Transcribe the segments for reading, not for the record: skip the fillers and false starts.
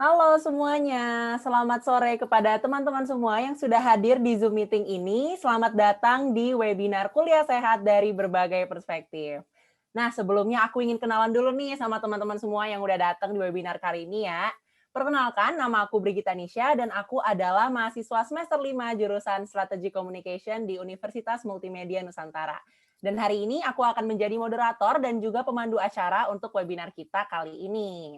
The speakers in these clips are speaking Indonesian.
Halo semuanya, selamat sore kepada teman-teman semua yang sudah hadir di Zoom meeting ini. Selamat datang di webinar Kuliah Sehat dari Berbagai Perspektif. Nah, sebelumnya aku ingin kenalan dulu nih sama teman-teman semua yang udah datang di webinar kali ini ya. Perkenalkan, nama aku Brigita Nisha dan aku adalah mahasiswa semester 5 jurusan Strategi Communication di Universitas Multimedia Nusantara. Dan hari ini aku akan menjadi moderator dan juga pemandu acara untuk webinar kita kali ini.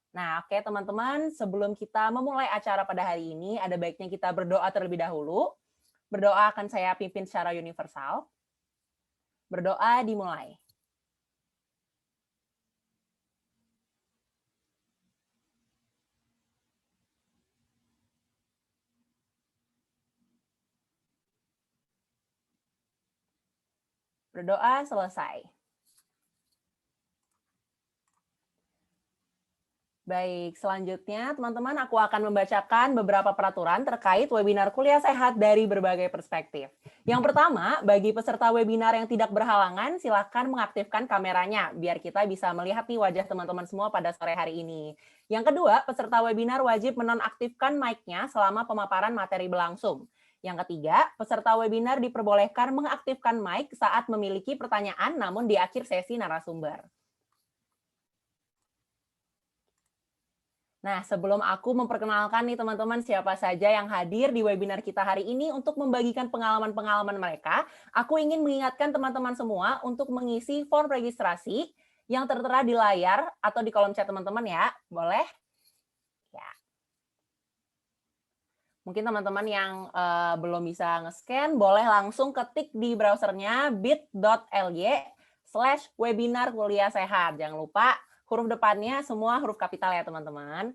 Nah, oke teman-teman, sebelum kita memulai acara pada hari ini, ada baiknya kita berdoa terlebih dahulu. Berdoa akan saya pimpin secara universal. Berdoa dimulai. Berdoa selesai. Baik, selanjutnya teman-teman aku akan membacakan beberapa peraturan terkait webinar kuliah sehat dari berbagai perspektif. Yang pertama, bagi peserta webinar yang tidak berhalangan, silakan mengaktifkan kameranya biar kita bisa melihat nih wajah teman-teman semua pada sore hari ini. Yang kedua, peserta webinar wajib menonaktifkan mic-nya selama pemaparan materi berlangsung. Yang ketiga, peserta webinar diperbolehkan mengaktifkan mic saat memiliki pertanyaan namun di akhir sesi narasumber. Nah, sebelum aku memperkenalkan nih teman-teman siapa saja yang hadir di webinar kita hari ini untuk membagikan pengalaman-pengalaman mereka, aku ingin mengingatkan teman-teman semua untuk mengisi form registrasi yang tertera di layar atau di kolom chat teman-teman ya. Boleh? Ya. Mungkin teman-teman yang belum bisa nge-scan, boleh langsung ketik di browsernya bit.ly/webinar kuliah sehat. Jangan lupa huruf depannya semua huruf kapital ya teman-teman.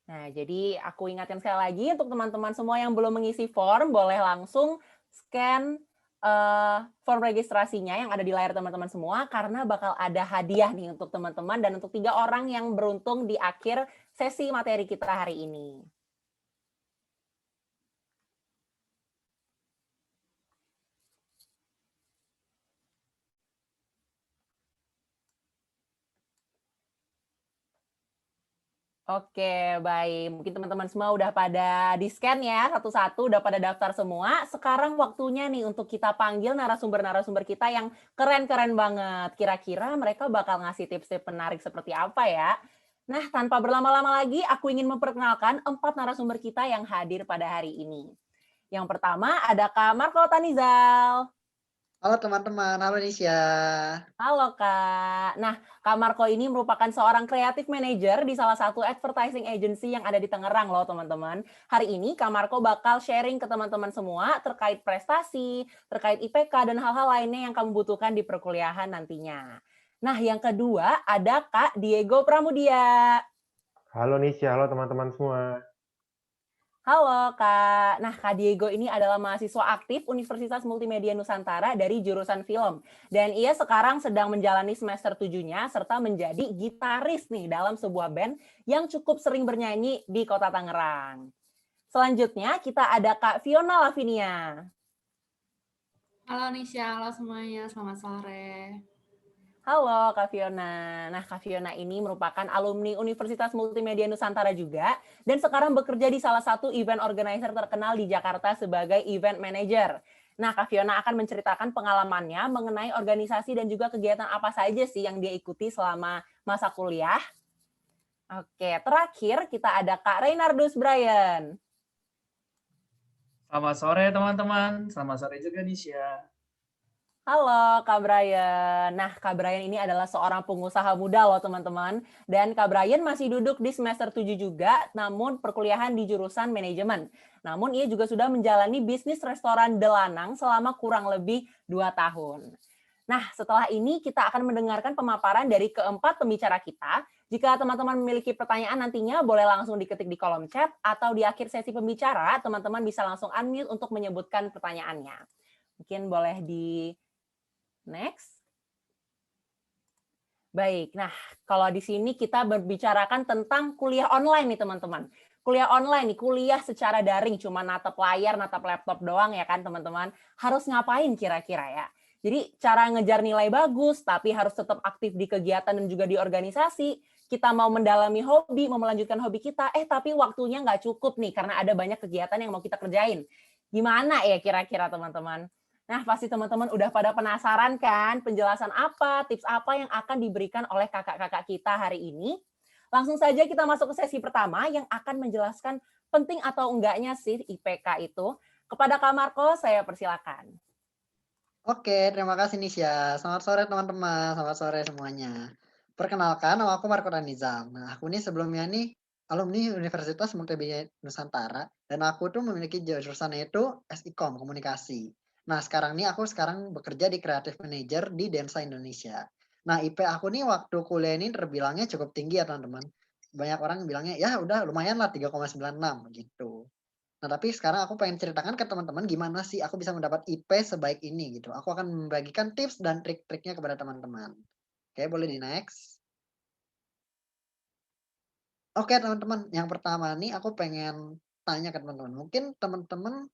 Nah, jadi aku ingatkan sekali lagi untuk teman-teman semua yang belum mengisi form, boleh langsung scan form registrasinya yang ada di layar teman-teman semua, karena bakal ada hadiah nih untuk teman-teman dan untuk 3 orang yang beruntung di akhir sesi materi kita hari ini. Oke, baik. Mungkin teman-teman semua udah pada di-scan ya, satu-satu, udah pada daftar semua. Sekarang waktunya nih untuk kita panggil narasumber-narasumber kita yang keren-keren banget. Kira-kira mereka bakal ngasih tips-tips menarik seperti apa ya? Nah, tanpa berlama-lama lagi, aku ingin memperkenalkan 4 narasumber kita yang hadir pada hari ini. Yang pertama ada Kak Marco Tanizal. Halo teman-teman, halo Nisha. Halo Kak. Nah, Kak Marco ini merupakan seorang creative manager di salah satu advertising agency yang ada di Tangerang loh teman-teman. Hari ini Kak Marco bakal sharing ke teman-teman semua terkait prestasi, terkait IPK, dan hal-hal lainnya yang kamu butuhkan di perkuliahan nantinya. Nah, yang kedua ada Kak Diego Pramudia. Halo Nisha, halo teman-teman semua. Halo Kak. Nah, Kak Diego ini adalah mahasiswa aktif Universitas Multimedia Nusantara dari jurusan film. Dan ia sekarang sedang menjalani semester 7-nya serta menjadi gitaris nih dalam sebuah band yang cukup sering bernyanyi di Kota Tangerang. Selanjutnya kita ada Kak Fiona Lavinia. Halo Nisha, halo semuanya, selamat sore. Halo Kak Fiona. Nah, Kak Fiona ini merupakan alumni Universitas Multimedia Nusantara juga dan sekarang bekerja di salah satu event organizer terkenal di Jakarta sebagai event manager. Nah, Kak Fiona akan menceritakan pengalamannya mengenai organisasi dan juga kegiatan apa saja sih yang dia ikuti selama masa kuliah. Oke, terakhir kita ada Kak Reynardus Brian. Selamat sore teman-teman, selamat sore juga Nisha. Halo Kak Brian. Nah, Kak Brian ini adalah seorang pengusaha muda loh teman-teman. Dan Kak Brian masih duduk di semester 7 juga, namun perkuliahan di jurusan manajemen. Namun ia juga sudah menjalani bisnis restoran Delanang selama kurang lebih 2 tahun. Nah, setelah ini kita akan mendengarkan pemaparan dari keempat pembicara kita. Jika teman-teman memiliki pertanyaan nantinya boleh langsung diketik di kolom chat atau di akhir sesi pembicara, teman-teman bisa langsung unmute untuk menyebutkan pertanyaannya. Mungkin boleh di next. Baik, nah kalau di sini kita berbicarakan tentang kuliah online nih teman-teman. Kuliah online nih, kuliah secara daring, cuma natap layar, natap laptop doang ya kan teman-teman. Harus ngapain kira-kira ya? Jadi cara ngejar nilai bagus, tapi harus tetap aktif di kegiatan dan juga di organisasi. Kita mau mendalami hobi, mau melanjutkan hobi kita, tapi waktunya nggak cukup nih karena ada banyak kegiatan yang mau kita kerjain. Gimana ya kira-kira teman-teman? Nah, pasti teman-teman udah pada penasaran kan penjelasan apa, tips apa yang akan diberikan oleh kakak-kakak kita hari ini? Langsung saja kita masuk ke sesi pertama yang akan menjelaskan penting atau enggaknya sih IPK itu. Kepada Kak Marco, saya persilakan. Oke, terima kasih Nisha. Selamat sore teman-teman, selamat sore semuanya. Perkenalkan, nama aku Marco Ranizal. Nah, aku ini sebelumnya nih alumni Universitas Multimedia Nusantara, dan aku tuh memiliki jurusannya itu SIKOM, Komunikasi. Nah, sekarang nih aku bekerja di Creative Manager di Densa Indonesia. Nah, IP aku nih waktu kuliah ini terbilangnya cukup tinggi ya teman-teman. Banyak orang bilangnya, ya udah lumayan lah 3,96 gitu. Nah, tapi sekarang aku pengen ceritakan ke teman-teman gimana sih aku bisa mendapat IP sebaik ini gitu. Aku akan membagikan tips dan trik-triknya kepada teman-teman. Oke, boleh di next. Oke, teman-teman. Yang pertama nih aku pengen tanya ke teman-teman. Mungkin teman-teman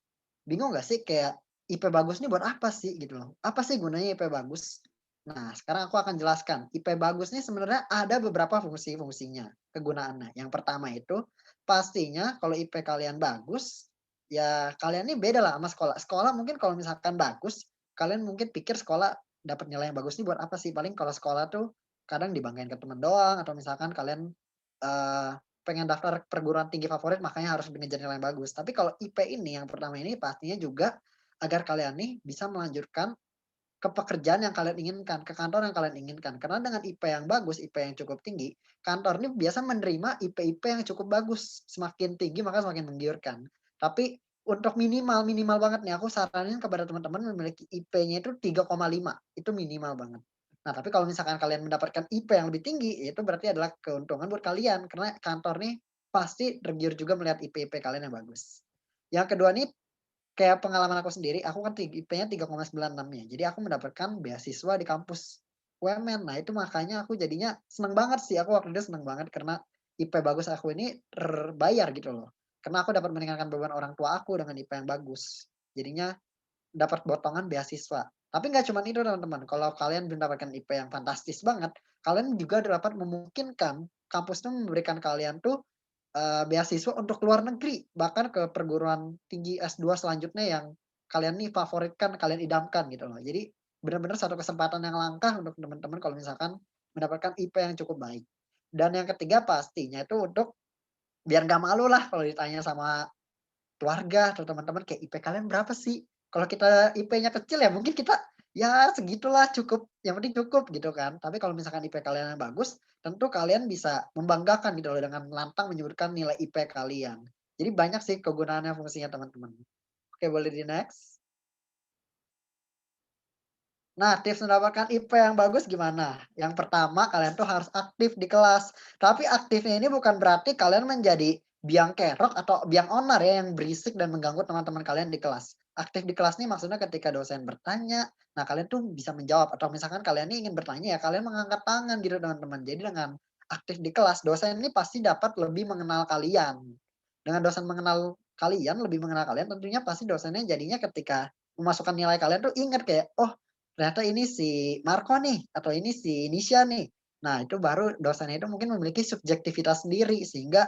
bingung nggak sih kayak IP bagus nih buat apa sih gitu loh. Apa sih gunanya IP bagus? Nah, sekarang aku akan jelaskan. IP bagus nih sebenarnya ada beberapa fungsi-fungsinya, kegunaannya. Yang pertama itu pastinya kalau IP kalian bagus, ya kalian ini beda lah sama sekolah. Sekolah mungkin kalau misalkan bagus, kalian mungkin pikir sekolah dapat nilai yang bagus nih buat apa sih? Paling kalau sekolah tuh kadang dibanggain ke teman doang atau misalkan kalian pengen daftar perguruan tinggi favorit makanya harus ngejar nilai yang bagus. Tapi kalau IP ini yang pertama ini pastinya juga agar kalian nih bisa melanjutkan ke pekerjaan yang kalian inginkan, ke kantor yang kalian inginkan. Karena dengan IP yang bagus, IP yang cukup tinggi, kantor ini biasa menerima IP-IP yang cukup bagus. Semakin tinggi maka semakin menggiurkan. Tapi untuk minimal banget nih, aku saranin kepada teman-teman memiliki IP-nya itu 3,5. Itu minimal banget. Nah, tapi kalau misalkan kalian mendapatkan IP yang lebih tinggi, itu berarti adalah keuntungan buat kalian. Karena kantor nih pasti tergiur juga melihat IP-IP kalian yang bagus. Yang kedua nih, kayak pengalaman aku sendiri, aku kan IP-nya 3,96 ya. Jadi aku mendapatkan beasiswa di kampus UMN. Nah, itu makanya aku jadinya seneng banget sih. Aku waktu itu seneng banget karena IP bagus aku ini terbayar gitu loh. Karena aku dapat meringankan beban orang tua aku dengan IP yang bagus. Jadinya dapat potongan beasiswa. Tapi nggak cuma itu teman-teman. Kalau kalian mendapatkan IP yang fantastis banget, kalian juga dapat memungkinkan kampus itu memberikan kalian tuh beasiswa untuk luar negeri, bahkan ke perguruan tinggi S2 selanjutnya yang kalian nih favoritkan, kalian idamkan gitu loh. Jadi benar-benar satu kesempatan yang langka untuk teman-teman kalau misalkan mendapatkan IP yang cukup baik. Dan yang ketiga pastinya itu untuk biar nggak malu lah kalau ditanya sama keluarga atau teman-teman kayak IP kalian berapa sih? Kalau kita IP-nya kecil ya mungkin kita ya segitulah cukup, yang penting cukup gitu kan. Tapi kalau misalkan IP kalian yang bagus, tentu kalian bisa membanggakan gitu loh dengan lantang menyebutkan nilai IP kalian. Jadi banyak sih kegunaannya fungsinya teman-teman. Oke, boleh di next. Nah, tips mendapatkan IP yang bagus gimana? Yang pertama, kalian tuh harus aktif di kelas. Tapi aktifnya ini bukan berarti kalian menjadi biang kerok atau biang onar ya yang berisik dan mengganggu teman-teman kalian di kelas. Aktif di kelas nih maksudnya ketika dosen bertanya, nah kalian tuh bisa menjawab atau misalkan kalian nih ingin bertanya ya kalian mengangkat tangan gitu teman-teman. Jadi dengan aktif di kelas, dosen ini pasti dapat lebih mengenal kalian. Dengan dosen mengenal kalian, lebih mengenal kalian, tentunya pasti dosennya jadinya ketika memasukkan nilai kalian tuh ingat kayak, oh ternyata ini si Marco nih, atau ini si Nisha nih. Nah, itu baru dosennya itu mungkin memiliki subjektivitas sendiri, sehingga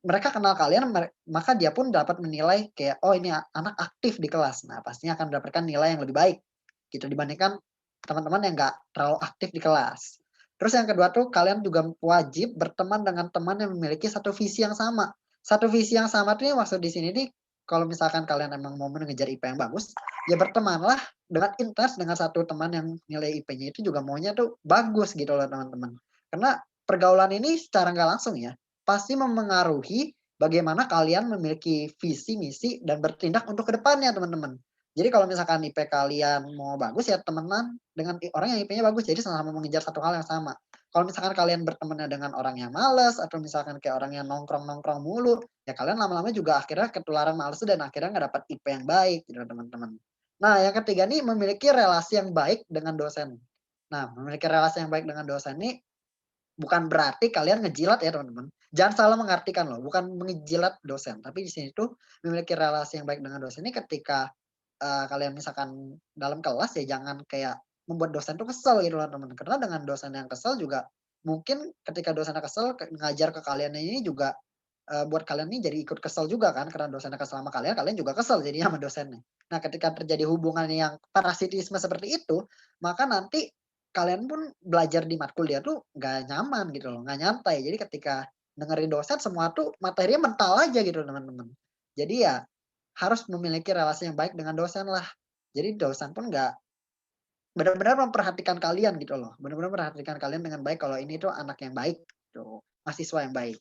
mereka kenal kalian, maka dia pun dapat menilai kayak, oh ini anak aktif di kelas. Nah, pastinya akan mendapatkan nilai yang lebih baik, gitu, dibandingkan teman-teman yang nggak terlalu aktif di kelas. Terus yang kedua tuh, kalian juga wajib berteman dengan teman yang memiliki satu visi yang sama. Satu visi yang sama tuh yang maksud di sini nih, kalau misalkan kalian emang mau mengejar IP yang bagus, ya bertemanlah dengan intens dengan satu teman yang nilai IP-nya itu juga maunya tuh bagus gitu loh teman-teman. Karena pergaulan ini secara nggak langsung ya, pasti memengaruhi bagaimana kalian memiliki visi, misi, dan bertindak untuk ke depannya teman-teman. Jadi kalau misalkan IP kalian mau bagus ya temenan dengan orang yang IP-nya bagus, jadi sama-sama mengejar satu hal yang sama. Kalau misalkan kalian bertemannya dengan orang yang malas atau misalkan kayak orang yang nongkrong-nongkrong mulu, ya kalian lama-lama juga akhirnya ketularan males dan akhirnya nggak dapat IP yang baik gitu teman-teman. Nah, yang ketiga nih memiliki relasi yang baik dengan dosen. Nah, memiliki relasi yang baik dengan dosen ini bukan berarti kalian ngejilat ya teman-teman. Jangan salah mengartikan loh, bukan mengejilat dosen. Tapi di sini tuh memiliki relasi yang baik dengan dosen ini ketika kalian misalkan dalam kelas ya jangan kayak membuat dosen tuh kesel gitu loh teman. Karena dengan dosen yang kesel juga mungkin ketika dosennya kesel ngajar ke kalian ini juga buat kalian nih jadi ikut kesel juga kan karena dosennya kesel sama kalian, kalian juga kesel jadinya sama dosennya. Nah, ketika terjadi hubungan yang parasitisme seperti itu, maka nanti kalian pun belajar di matkul dia tuh nggak nyaman gitu loh, nggak nyantai. Jadi ketika dengerin dosen semua tuh materinya mental aja gitu teman-teman. Jadi ya harus memiliki relasi yang baik dengan dosen lah. Jadi dosen pun nggak benar-benar memperhatikan kalian gitu loh, benar-benar memperhatikan kalian dengan baik kalau ini tuh anak yang baik gitu, mahasiswa yang baik.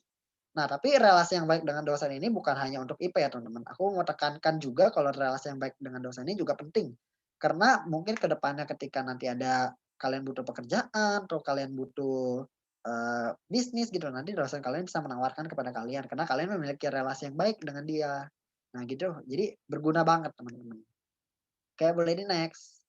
Nah, tapi relasi yang baik dengan dosen ini bukan hanya untuk IP ya teman-teman. Aku mau tekankan juga kalau relasi yang baik dengan dosen ini juga penting. Karena mungkin ke depannya ketika nanti ada kalian butuh pekerjaan atau kalian butuh bisnis gitu, nanti dosen kalian bisa menawarkan kepada kalian karena kalian memiliki relasi yang baik dengan dia. Nah, gitu. Jadi berguna banget teman-teman. Kayak boleh di next.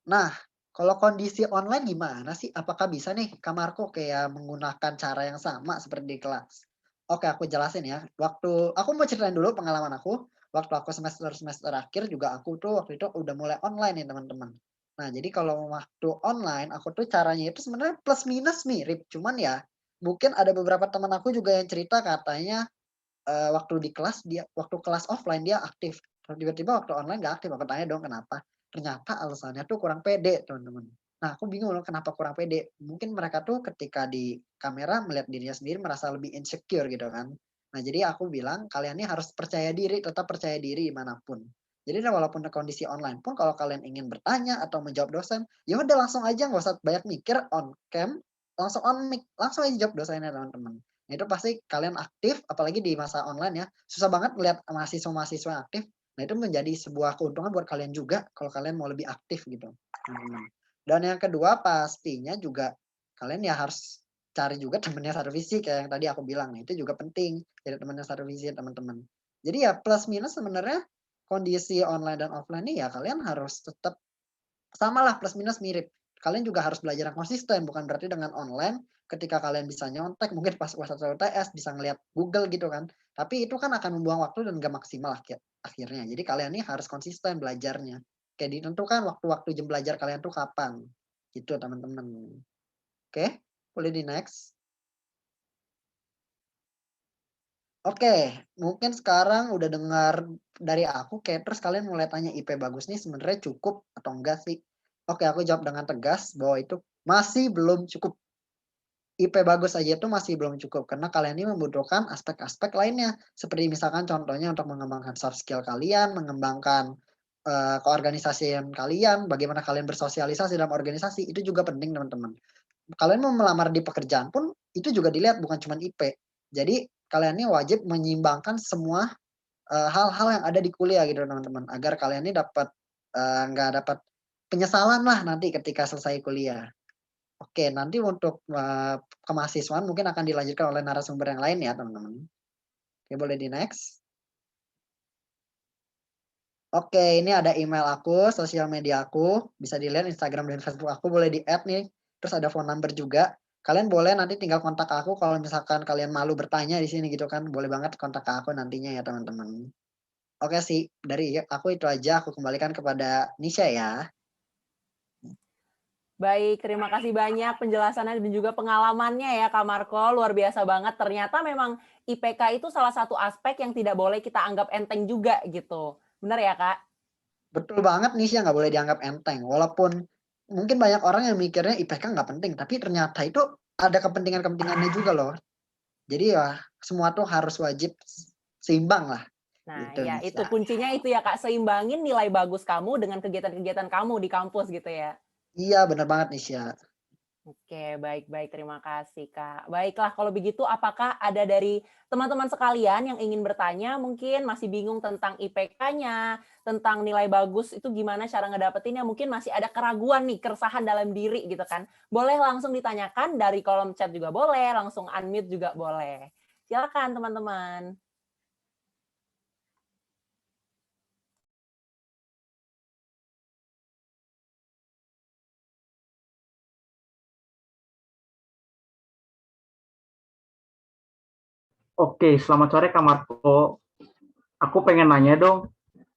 Nah, kalau kondisi online gimana sih? Apakah bisa nih Kak Marco kayak menggunakan cara yang sama seperti di kelas? Oke, aku jelasin ya. Waktu aku mau ceritain dulu pengalaman aku. Waktu aku semester akhir juga aku tuh waktu itu udah mulai online nih teman-teman. Nah, jadi kalau waktu online aku tuh caranya itu sebenarnya plus minus mirip. Cuman ya mungkin ada beberapa teman aku juga yang cerita katanya waktu di kelas waktu kelas offline dia aktif, terus tiba-tiba waktu online nggak aktif, aku tanya dong kenapa, ternyata alasannya tuh kurang pede teman-teman. Nah aku bingung loh kenapa kurang pede, mungkin mereka tuh ketika di kamera melihat dirinya sendiri merasa lebih insecure gitu kan. Nah jadi aku bilang kalian ini harus percaya diri, tetap percaya diri dimanapun. Jadi walaupun kondisi online pun kalau kalian ingin bertanya atau menjawab dosen, ya udah langsung aja nggak usah banyak mikir on cam, langsung on mic, langsung aja jawab dosennya teman-teman. Nah, itu pasti kalian aktif, apalagi di masa online ya, susah banget melihat mahasiswa-mahasiswa yang aktif. Nah, itu menjadi sebuah keuntungan buat kalian juga kalau kalian mau lebih aktif gitu. Dan yang kedua pastinya juga kalian ya harus cari juga temennya satu visi kayak yang tadi aku bilang. Nah, itu juga penting jadi temennya satu visi teman-teman. Jadi ya plus minus sebenarnya kondisi online dan offline ini ya kalian harus tetap samalah plus minus mirip. Kalian juga harus belajar yang konsisten, bukan berarti dengan online ketika kalian bisa nyontek mungkin pas UAS UTS bisa ngelihat Google gitu kan. Tapi itu kan akan membuang waktu dan gak maksimal akhirnya. Jadi kalian ini harus konsisten belajarnya. Kayak ditentukan waktu-waktu jam belajar kalian tuh kapan. Gitu teman-teman. Oke, boleh di next. Oke, mungkin sekarang udah dengar dari aku kayak terus kalian mulai tanya IP bagus nih sebenarnya cukup atau enggak sih? Oke, aku jawab dengan tegas bahwa itu masih belum cukup. IP bagus aja itu masih belum cukup karena kalian ini membutuhkan aspek-aspek lainnya seperti misalkan contohnya untuk mengembangkan soft skill kalian, mengembangkan keorganisasian kalian, bagaimana kalian bersosialisasi dalam organisasi itu juga penting teman-teman. Kalian mau melamar di pekerjaan pun itu juga dilihat bukan cuma IP. Jadi kalian ini wajib menyimbangkan semua hal-hal yang ada di kuliah gitu teman-teman agar kalian ini dapat nggak dapat penyesalan lah nanti ketika selesai kuliah. Oke, nanti untuk kemahasiswaan mungkin akan dilanjutkan oleh narasumber yang lain ya teman-teman. Oke, boleh di next. Oke, ini ada email aku, sosial media aku, bisa dilihat Instagram dan Facebook aku, boleh di-add nih. Terus ada phone number juga. Kalian boleh nanti tinggal kontak aku kalau misalkan kalian malu bertanya di sini gitu kan, boleh banget kontak aku nantinya ya teman-teman. Oke sih, dari aku itu aja, aku kembalikan kepada Nisha ya. Baik, terima kasih banyak penjelasannya dan juga pengalamannya ya Kak Marco, luar biasa banget. Ternyata memang IPK itu salah satu aspek yang tidak boleh kita anggap enteng juga gitu. Benar ya Kak? Betul banget Nisha, nggak boleh dianggap enteng. Walaupun mungkin banyak orang yang mikirnya IPK nggak penting, tapi ternyata itu ada kepentingan-kepentingannya juga loh. Jadi ya semua tuh harus wajib seimbang lah. Nah, Gitu ya itu Nisha. kuncinya itu ya Kak, seimbangin nilai bagus kamu dengan kegiatan-kegiatan kamu di kampus gitu ya. Iya benar banget Nisha. Oke, baik-baik. Terima kasih, Kak. Baiklah, kalau begitu apakah ada dari teman-teman sekalian yang ingin bertanya, mungkin masih bingung tentang IPK-nya, tentang nilai bagus itu gimana cara ngedapetinnya, mungkin masih ada keraguan nih, keresahan dalam diri gitu kan. Boleh langsung ditanyakan dari kolom chat juga boleh, langsung unmute juga boleh. Silakan teman-teman. Oke, selamat sore Kak Marco. Aku pengen nanya dong,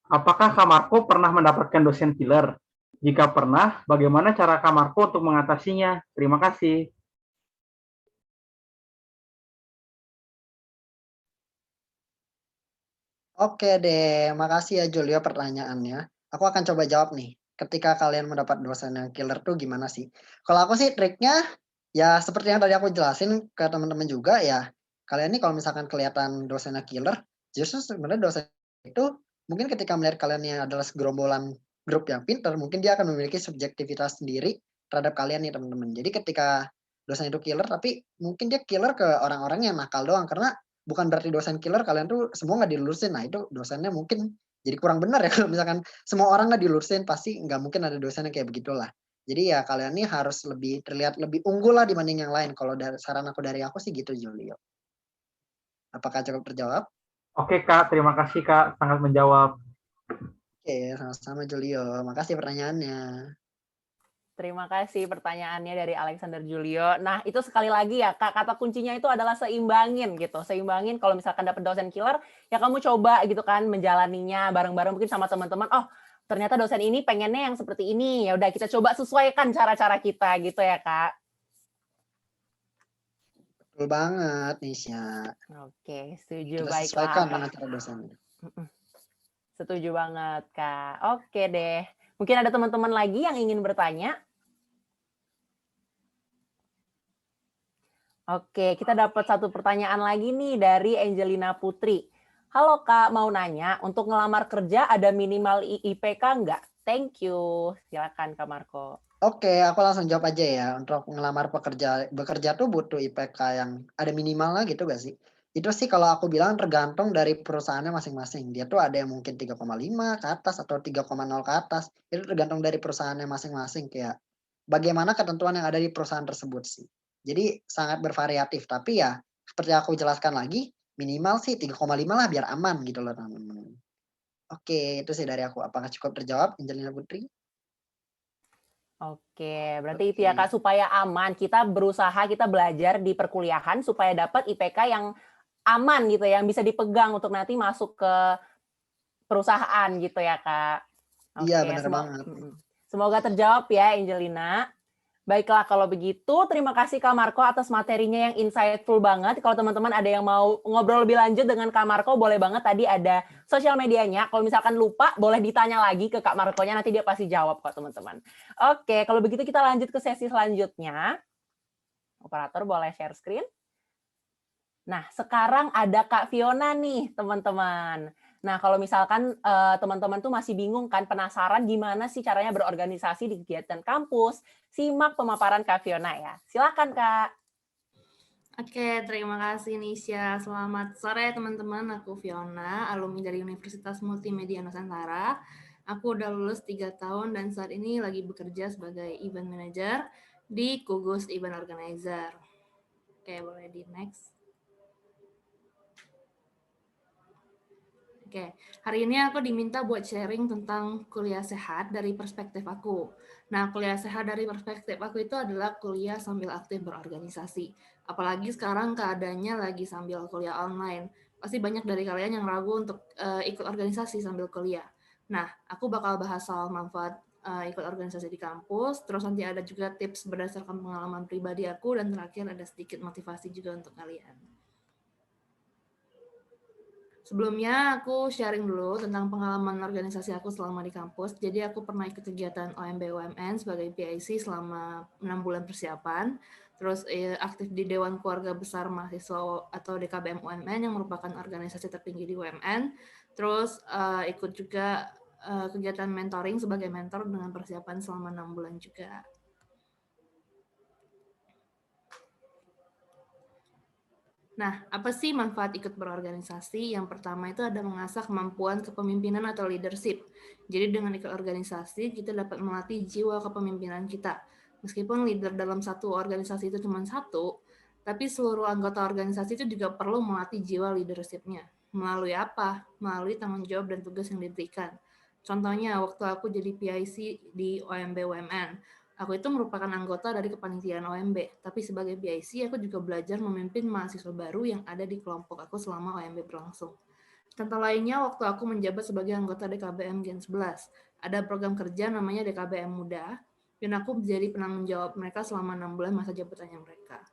Apakah Kak Marco pernah mendapatkan dosen killer? Jika pernah, bagaimana cara Kak Marco untuk mengatasinya? Terima kasih. Oke deh, makasih ya Julio pertanyaannya. Aku akan coba jawab nih. Ketika kalian mendapat dosen yang killer tuh gimana sih? Kalau aku sih triknya ya seperti yang tadi aku jelasin ke teman-teman juga ya. Kalian nih kalau misalkan kelihatan dosennya killer, justru sebenarnya dosen itu mungkin ketika melihat kalian yang adalah segerombolan grup yang pinter, mungkin dia akan memiliki subjektivitas sendiri terhadap kalian nih teman-teman. Jadi ketika dosen itu killer, tapi mungkin dia killer ke orang-orang yang nakal doang karena bukan berarti dosen killer kalian tuh semua nggak dilulusin. Nah itu dosennya mungkin jadi kurang benar ya kalau misalkan semua orang nggak dilulusin pasti nggak mungkin ada dosen yang kayak begitulah. Jadi ya kalian nih harus lebih terlihat lebih unggul lah dibanding yang lain. Kalau dari saran aku dari aku sih gitu Julio. Apakah cukup terjawab? Oke Kak, terima kasih Kak, sangat menjawab. Oke, sama-sama Julio. Makasih pertanyaannya. Terima kasih pertanyaannya dari Alexander Julio. Nah, itu sekali lagi ya, Kak, kata kuncinya itu adalah seimbangin gitu. Seimbangin kalau misalkan dapat dosen killer, ya kamu coba gitu kan menjalaninya bareng-bareng mungkin sama teman-teman. Oh, ternyata dosen ini pengennya yang seperti ini. Ya udah kita coba sesuaikan cara-cara kita gitu ya, Kak. Betul banget Nisha. Oke, setuju. Kita sesuaikan Baiklah. dengan cara dosennya. Setuju banget, Kak. Oke deh. Mungkin ada teman-teman lagi yang ingin bertanya? Oke, kita dapat satu pertanyaan lagi nih dari Angelina Putri. Halo Kak, mau nanya, untuk ngelamar kerja ada minimal IPK nggak? Thank you. Silakan Kak Marco. Oke, aku langsung jawab aja ya. Untuk ngelamar bekerja tuh butuh IPK yang ada minimalnya gitu gak sih? Itu sih kalau aku bilang tergantung dari perusahaannya masing-masing. Dia tuh ada yang mungkin 3,5 ke atas atau 3,0 ke atas. Itu tergantung dari perusahaannya masing-masing kayak bagaimana ketentuan yang ada di perusahaan tersebut sih. Jadi sangat bervariatif, tapi ya seperti aku jelaskan lagi, minimal sih 3,5 lah biar aman gitu loh teman-teman. Oke, itu sih dari aku. Apakah cukup terjawab, Angelina Putri? Oke, berarti itu ya Kak, supaya aman, kita berusaha, kita belajar di perkuliahan supaya dapat IPK yang aman gitu ya, yang bisa dipegang untuk nanti masuk ke perusahaan gitu ya Kak. Iya, Oke, benar banget. semoga terjawab ya Angelina. Baiklah kalau begitu, terima kasih Kak Marco atas materinya yang insightful banget. Kalau teman-teman ada yang mau ngobrol lebih lanjut dengan Kak Marco, boleh banget tadi ada sosial medianya. Kalau misalkan lupa, boleh ditanya lagi ke Kak Marco-nya, nanti dia pasti jawab kok teman-teman. Oke, kalau begitu kita lanjut ke sesi selanjutnya. Operator boleh share screen. Nah, sekarang ada Kak Fiona nih, teman-teman. Nah, kalau misalkan teman-teman tuh masih bingung kan, penasaran gimana sih caranya berorganisasi di kegiatan kampus, simak pemaparan Kak Fiona ya. Silakan, Kak. Oke, terima kasih Nisha. Selamat sore teman-teman, aku Fiona, alumni dari Universitas Multimedia Nusantara. Aku udah lulus 3 tahun dan saat ini lagi bekerja sebagai event manager di Kugus Event Organizer. Oke, boleh di next. Oke, hari ini aku diminta buat sharing tentang kuliah sehat dari perspektif aku. Nah, kuliah sehat dari perspektif aku itu adalah kuliah sambil aktif berorganisasi. Apalagi sekarang keadaannya lagi sambil kuliah online. Pasti banyak dari kalian yang ragu untuk ikut organisasi sambil kuliah. Nah, aku bakal bahas soal manfaat ikut organisasi di kampus, terus nanti ada juga tips berdasarkan pengalaman pribadi aku, dan terakhir ada sedikit motivasi juga untuk kalian. Sebelumnya aku sharing dulu tentang pengalaman organisasi aku selama di kampus. Jadi aku pernah ikut kegiatan OMB UMN sebagai PIC selama 6 bulan persiapan. Terus aktif di Dewan Keluarga Besar Mahasiswa atau DKBM UMN yang merupakan organisasi tertinggi di UMN. Terus ikut juga kegiatan mentoring sebagai mentor dengan persiapan selama 6 bulan juga. Nah, apa sih manfaat ikut berorganisasi? Yang pertama itu ada mengasah kemampuan kepemimpinan atau leadership. Jadi dengan ikut organisasi, kita dapat melatih jiwa kepemimpinan kita. Meskipun leader dalam satu organisasi itu cuma satu, tapi seluruh anggota organisasi itu juga perlu melatih jiwa leadership-nya. Melalui apa? Melalui tanggung jawab dan tugas yang diberikan. Contohnya, waktu aku jadi PIC di OMB UMN, aku itu merupakan anggota dari kepanitiaan OMB, tapi sebagai PIC aku juga belajar memimpin mahasiswa baru yang ada di kelompok aku selama OMB berlangsung. Contoh lainnya waktu aku menjabat sebagai anggota DKBM Gen 11. Ada program kerja namanya DKBM Muda, dan aku menjadi penanggung jawab mereka selama 6 bulan masa jabatannya mereka.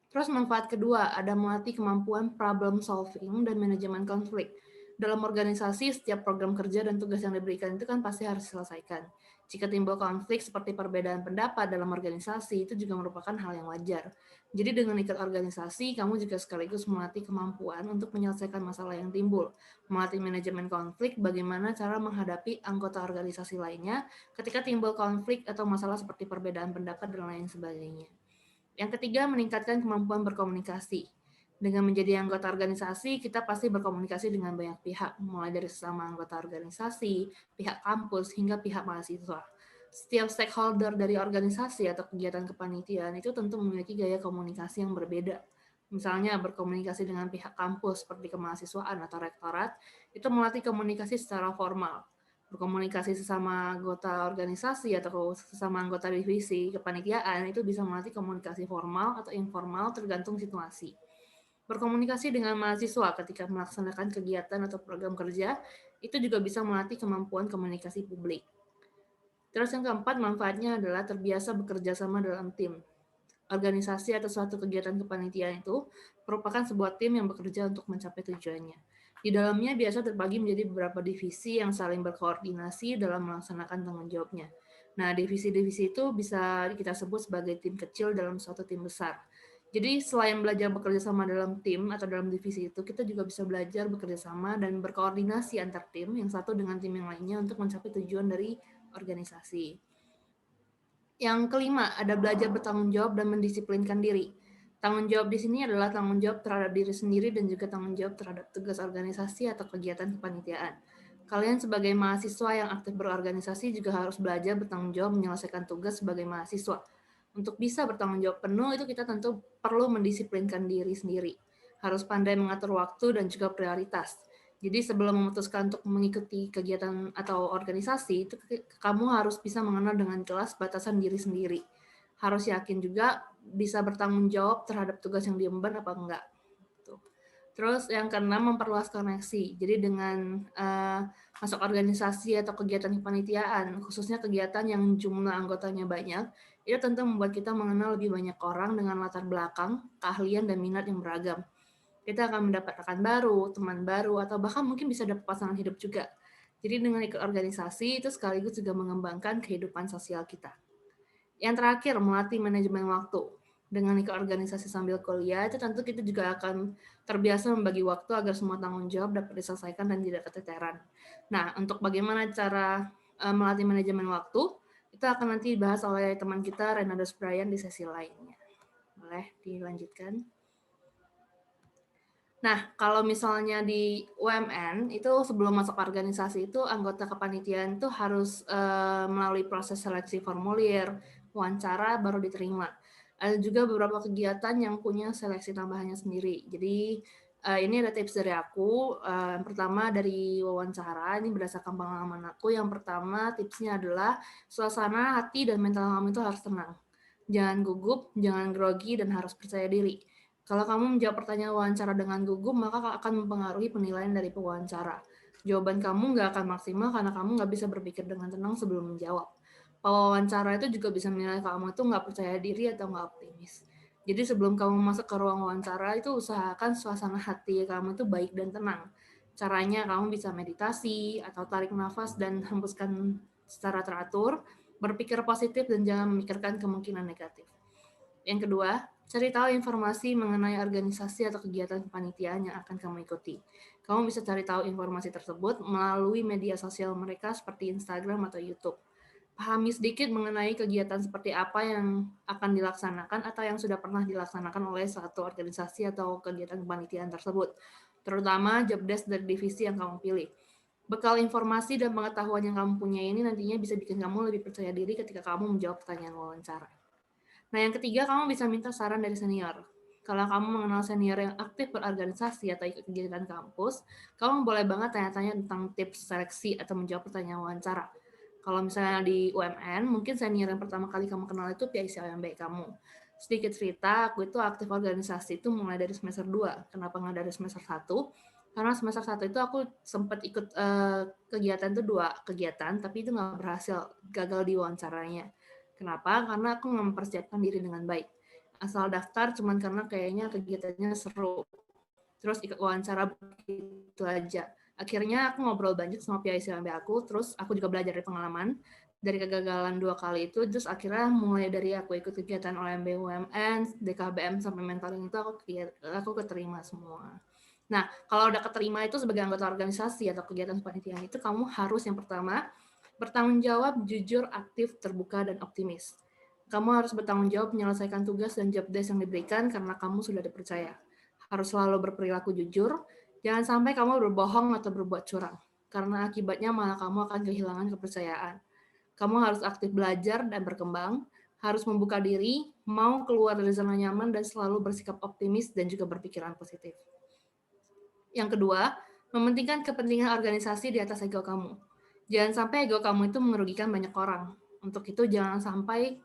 Terus manfaat kedua, ada melatih kemampuan problem solving dan manajemen konflik. Dalam organisasi, setiap program kerja dan tugas yang diberikan itu kan pasti harus diselesaikan. Jika timbul konflik seperti perbedaan pendapat dalam organisasi, itu juga merupakan hal yang wajar. Jadi dengan ikut organisasi, kamu juga sekaligus melatih kemampuan untuk menyelesaikan masalah yang timbul, melatih manajemen konflik, bagaimana cara menghadapi anggota organisasi lainnya ketika timbul konflik atau masalah seperti perbedaan pendapat dan lain sebagainya. Yang ketiga, meningkatkan kemampuan berkomunikasi. Dengan menjadi anggota organisasi, kita pasti berkomunikasi dengan banyak pihak, mulai dari sesama anggota organisasi, pihak kampus, hingga pihak mahasiswa. Setiap stakeholder dari organisasi atau kegiatan kepanitiaan itu tentu memiliki gaya komunikasi yang berbeda. Misalnya, berkomunikasi dengan pihak kampus seperti kemahasiswaan atau rektorat, itu melatih komunikasi secara formal. Berkomunikasi sesama anggota organisasi atau sesama anggota divisi kepanitiaan itu bisa melatih komunikasi formal atau informal tergantung situasi. Berkomunikasi dengan mahasiswa ketika melaksanakan kegiatan atau program kerja itu juga bisa melatih kemampuan komunikasi publik. Terus yang keempat, manfaatnya adalah terbiasa bekerja sama dalam tim. Organisasi atau suatu kegiatan kepanitiaan itu merupakan sebuah tim yang bekerja untuk mencapai tujuannya. Di dalamnya biasa terbagi menjadi beberapa divisi yang saling berkoordinasi dalam melaksanakan tanggung jawabnya. Nah, divisi-divisi itu bisa kita sebut sebagai tim kecil dalam suatu tim besar. Jadi selain belajar bekerja sama dalam tim atau dalam divisi itu, kita juga bisa belajar bekerja sama dan berkoordinasi antar tim yang satu dengan tim yang lainnya untuk mencapai tujuan dari organisasi. Yang kelima, ada belajar bertanggung jawab dan mendisiplinkan diri. Tanggung jawab di sini adalah tanggung jawab terhadap diri sendiri dan juga tanggung jawab terhadap tugas organisasi atau kegiatan kepanitiaan. Kalian sebagai mahasiswa yang aktif berorganisasi juga harus belajar bertanggung jawab menyelesaikan tugas sebagai mahasiswa. Untuk bisa bertanggung jawab penuh, itu kita tentu perlu mendisiplinkan diri sendiri. Harus pandai mengatur waktu dan juga prioritas. Jadi sebelum memutuskan untuk mengikuti kegiatan atau organisasi, itu kamu harus bisa mengenal dengan jelas batasan diri sendiri. Harus yakin juga bisa bertanggung jawab terhadap tugas yang diemban apa enggak. Terus yang keenam, memperluas koneksi. Jadi dengan masuk organisasi atau kegiatan kepanitiaan, khususnya kegiatan yang jumlah anggotanya banyak, itu tentu membuat kita mengenal lebih banyak orang dengan latar belakang, keahlian, dan minat yang beragam. Kita akan mendapat rekan baru, teman baru, atau bahkan mungkin bisa dapat pasangan hidup juga. Jadi dengan ikut organisasi itu sekaligus juga mengembangkan kehidupan sosial kita. Yang terakhir, melatih manajemen waktu. Dengan ikut organisasi sambil kuliah, itu tentu kita juga akan terbiasa membagi waktu agar semua tanggung jawab dapat diselesaikan dan tidak keteteran. Nah, untuk bagaimana cara melatih manajemen waktu, itu akan nanti dibahas oleh teman kita, Renados Brian, di sesi lainnya. Boleh dilanjutkan? Nah, kalau misalnya di UMN, itu sebelum masuk organisasi itu anggota kepanitiaan itu harus melalui proses seleksi formulir, wawancara, baru diterima. Ada juga beberapa kegiatan yang punya seleksi tambahannya sendiri. Jadi ini ada tips dari aku. Yang pertama dari wawancara, ini berdasarkan pengalaman aku. Yang pertama tipsnya adalah suasana hati dan mental kamu itu harus tenang. Jangan gugup, jangan grogi, dan harus percaya diri. Kalau kamu menjawab pertanyaan wawancara dengan gugup, maka akan mempengaruhi penilaian dari pewawancara. Jawaban kamu nggak akan maksimal karena kamu nggak bisa berpikir dengan tenang sebelum menjawab. Pewawancara itu juga bisa menilai kamu itu nggak percaya diri atau nggak optimis. Jadi sebelum kamu masuk ke ruang wawancara, itu usahakan suasana hati kamu itu baik dan tenang. Caranya kamu bisa meditasi atau tarik nafas dan hembuskan secara teratur, berpikir positif dan jangan memikirkan kemungkinan negatif. Yang kedua, cari tahu informasi mengenai organisasi atau kegiatan kepanitiaan yang akan kamu ikuti. Kamu bisa cari tahu informasi tersebut melalui media sosial mereka seperti Instagram atau YouTube. Pahami sedikit mengenai kegiatan seperti apa yang akan dilaksanakan atau yang sudah pernah dilaksanakan oleh suatu organisasi atau kegiatan kepanitiaan tersebut, terutama job desk dari divisi yang kamu pilih. Bekal informasi dan pengetahuan yang kamu punya ini nantinya bisa bikin kamu lebih percaya diri ketika kamu menjawab pertanyaan wawancara. Nah, yang ketiga, kamu bisa minta saran dari senior. Kalau kamu mengenal senior yang aktif berorganisasi atau ikut kegiatan kampus, kamu boleh banget tanya-tanya tentang tips seleksi atau menjawab pertanyaan wawancara. Kalau misalnya di UMN, mungkin senior yang pertama kali kamu kenal itu PIC OMB kamu. Sedikit cerita, aku itu aktif organisasi itu mulai dari semester 2. Kenapa nggak dari semester 1? Karena semester 1 itu aku sempat ikut kegiatan itu 2 kegiatan, tapi itu nggak berhasil, gagal di wawancaranya. Kenapa? Karena aku nggak mempersiapkan diri dengan baik. Asal daftar cuman karena kayaknya kegiatannya seru. Terus ikut wawancara begitu aja. Akhirnya aku ngobrol banyak sama PI SLB aku, terus aku juga belajar dari pengalaman. Dari kegagalan 2 kali itu, terus akhirnya mulai dari aku ikut kegiatan OMB, UMN, DKBM, sampai mentoring itu aku keterima semua. Nah, kalau udah keterima itu sebagai anggota organisasi atau kegiatan kepanitiaan itu, kamu harus yang pertama, bertanggung jawab, jujur, aktif, terbuka, dan optimis. Kamu harus bertanggung jawab menyelesaikan tugas dan job desk yang diberikan karena kamu sudah dipercaya. Harus selalu berperilaku jujur, jangan sampai kamu berbohong atau berbuat curang, karena akibatnya malah kamu akan kehilangan kepercayaan. Kamu harus aktif belajar dan berkembang, harus membuka diri, mau keluar dari zona nyaman, dan selalu bersikap optimis dan juga berpikiran positif. Yang kedua, mementingkan kepentingan organisasi di atas ego kamu. Jangan sampai ego kamu itu merugikan banyak orang. Untuk itu jangan sampai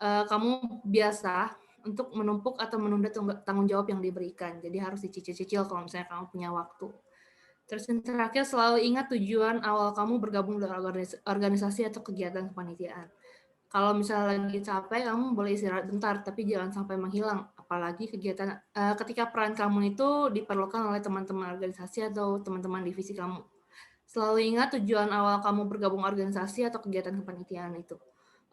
kamu biasa untuk menumpuk atau menunda tanggung jawab yang diberikan. Jadi harus dicicil-cicil kalau misalnya kamu punya waktu. Terus yang terakhir, selalu ingat tujuan awal kamu bergabung dalam organisasi atau kegiatan kepanitiaan. Kalau misalnya lagi capek, kamu boleh istirahat bentar, tapi jangan sampai menghilang. Apalagi ketika peran kamu itu diperlukan oleh teman-teman organisasi atau teman-teman divisi kamu. Selalu ingat tujuan awal kamu bergabung organisasi atau kegiatan kepanitiaan itu.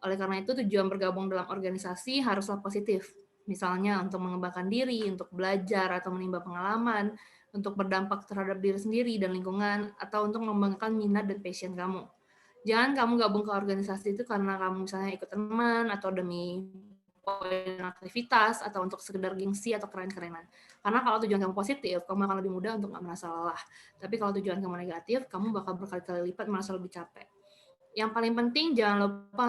Oleh karena itu, tujuan bergabung dalam organisasi haruslah positif. Misalnya untuk mengembangkan diri, untuk belajar atau menimba pengalaman, untuk berdampak terhadap diri sendiri dan lingkungan, atau untuk mengembangkan minat dan passion kamu. Jangan kamu gabung ke organisasi itu karena kamu misalnya ikut teman atau demi poin aktivitas atau untuk sekedar gengsi atau keren-kerenan. Karena kalau tujuan kamu positif, kamu akan lebih mudah untuk nggak merasa lelah. Tapi kalau tujuan kamu negatif, kamu bakal berkali-kali lipat merasa lebih capek. Yang paling penting, jangan lupa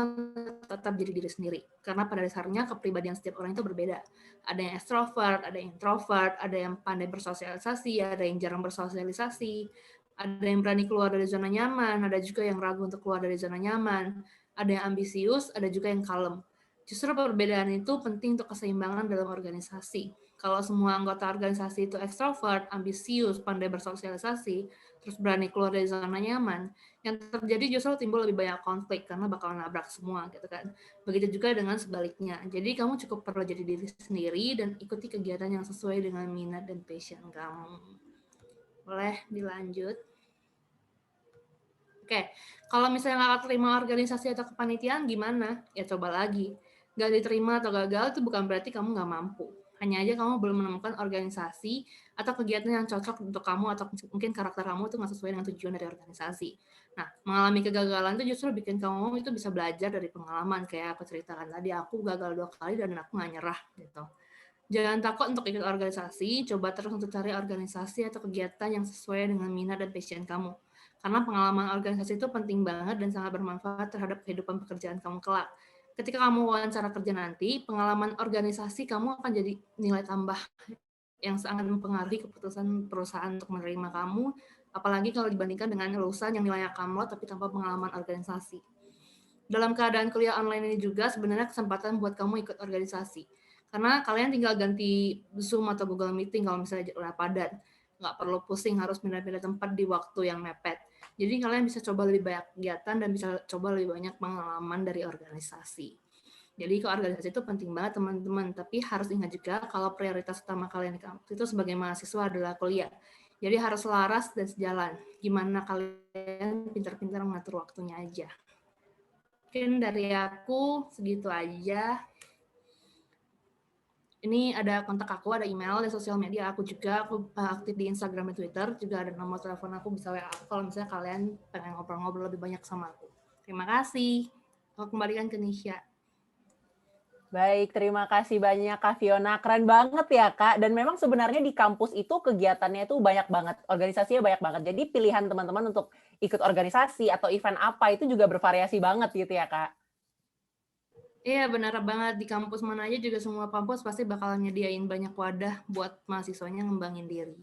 tetap jadi diri sendiri. Karena pada dasarnya kepribadian setiap orang itu berbeda. Ada yang extrovert, ada yang introvert, ada yang pandai bersosialisasi, ada yang jarang bersosialisasi, ada yang berani keluar dari zona nyaman, ada juga yang ragu untuk keluar dari zona nyaman, ada yang ambisius, ada juga yang kalem. Justru perbedaan itu penting untuk keseimbangan dalam organisasi. Kalau semua anggota organisasi itu ekstrovert, ambisius, pandai bersosialisasi, terus berani keluar dari zona nyaman, yang terjadi justru timbul lebih banyak konflik karena bakal nabrak semua gitu kan. Begitu juga dengan sebaliknya. Jadi kamu cukup perlu jadi diri sendiri dan ikuti kegiatan yang sesuai dengan minat dan passion kamu. Boleh dilanjut? Oke, kalau misalnya nggak terima organisasi atau kepanitiaan gimana? Ya coba lagi. Nggak diterima atau gagal itu bukan berarti kamu nggak mampu. Hanya aja kamu belum menemukan organisasi atau kegiatan yang cocok untuk kamu atau mungkin karakter kamu itu nggak sesuai dengan tujuan dari organisasi. Nah, mengalami kegagalan itu justru bikin kamu itu bisa belajar dari pengalaman. Kayak aku ceritakan tadi, aku gagal 2 kali dan aku nggak nyerah gitu. Jangan takut untuk ikut organisasi, coba terus untuk cari organisasi atau kegiatan yang sesuai dengan minat dan passion kamu. Karena pengalaman organisasi itu penting banget dan sangat bermanfaat terhadap kehidupan pekerjaan kamu kelak. Ketika kamu wawancara kerja nanti, pengalaman organisasi kamu akan jadi nilai tambah yang sangat mempengaruhi keputusan perusahaan untuk menerima kamu, apalagi kalau dibandingkan dengan lulusan yang nilainya kamlot tapi tanpa pengalaman organisasi. Dalam keadaan kuliah online ini juga sebenarnya kesempatan buat kamu ikut organisasi. Karena kalian tinggal ganti Zoom atau Google Meeting kalau misalnya udah padat. Nggak perlu pusing harus pindah-pindah tempat di waktu yang mepet. Jadi kalian bisa coba lebih banyak kegiatan dan bisa coba lebih banyak pengalaman dari organisasi. Jadi ke organisasi itu penting banget teman-teman, tapi harus ingat juga kalau prioritas utama kalian itu sebagai mahasiswa adalah kuliah. Jadi harus selaras dan sejalan. Gimana kalian pintar-pintar mengatur waktunya aja. Mungkin dari aku segitu aja. Ini ada kontak aku, ada email, ada sosial media aku juga. Aku aktif di Instagram dan Twitter. Juga ada nomor telepon aku, bisa WA aku kalau misalnya kalian pengen ngobrol-ngobrol lebih banyak sama aku. Terima kasih. Aku kembalikan ke Nisha. Baik, terima kasih banyak Kak Fiona. Keren banget ya Kak. Dan memang sebenarnya di kampus itu kegiatannya itu banyak banget, organisasinya banyak banget. Jadi pilihan teman-teman untuk ikut organisasi atau event apa itu juga bervariasi banget gitu ya Kak. Iya, benar banget. Di kampus mana aja juga semua kampus pasti bakal nyediain banyak wadah buat mahasiswanya ngembangin diri.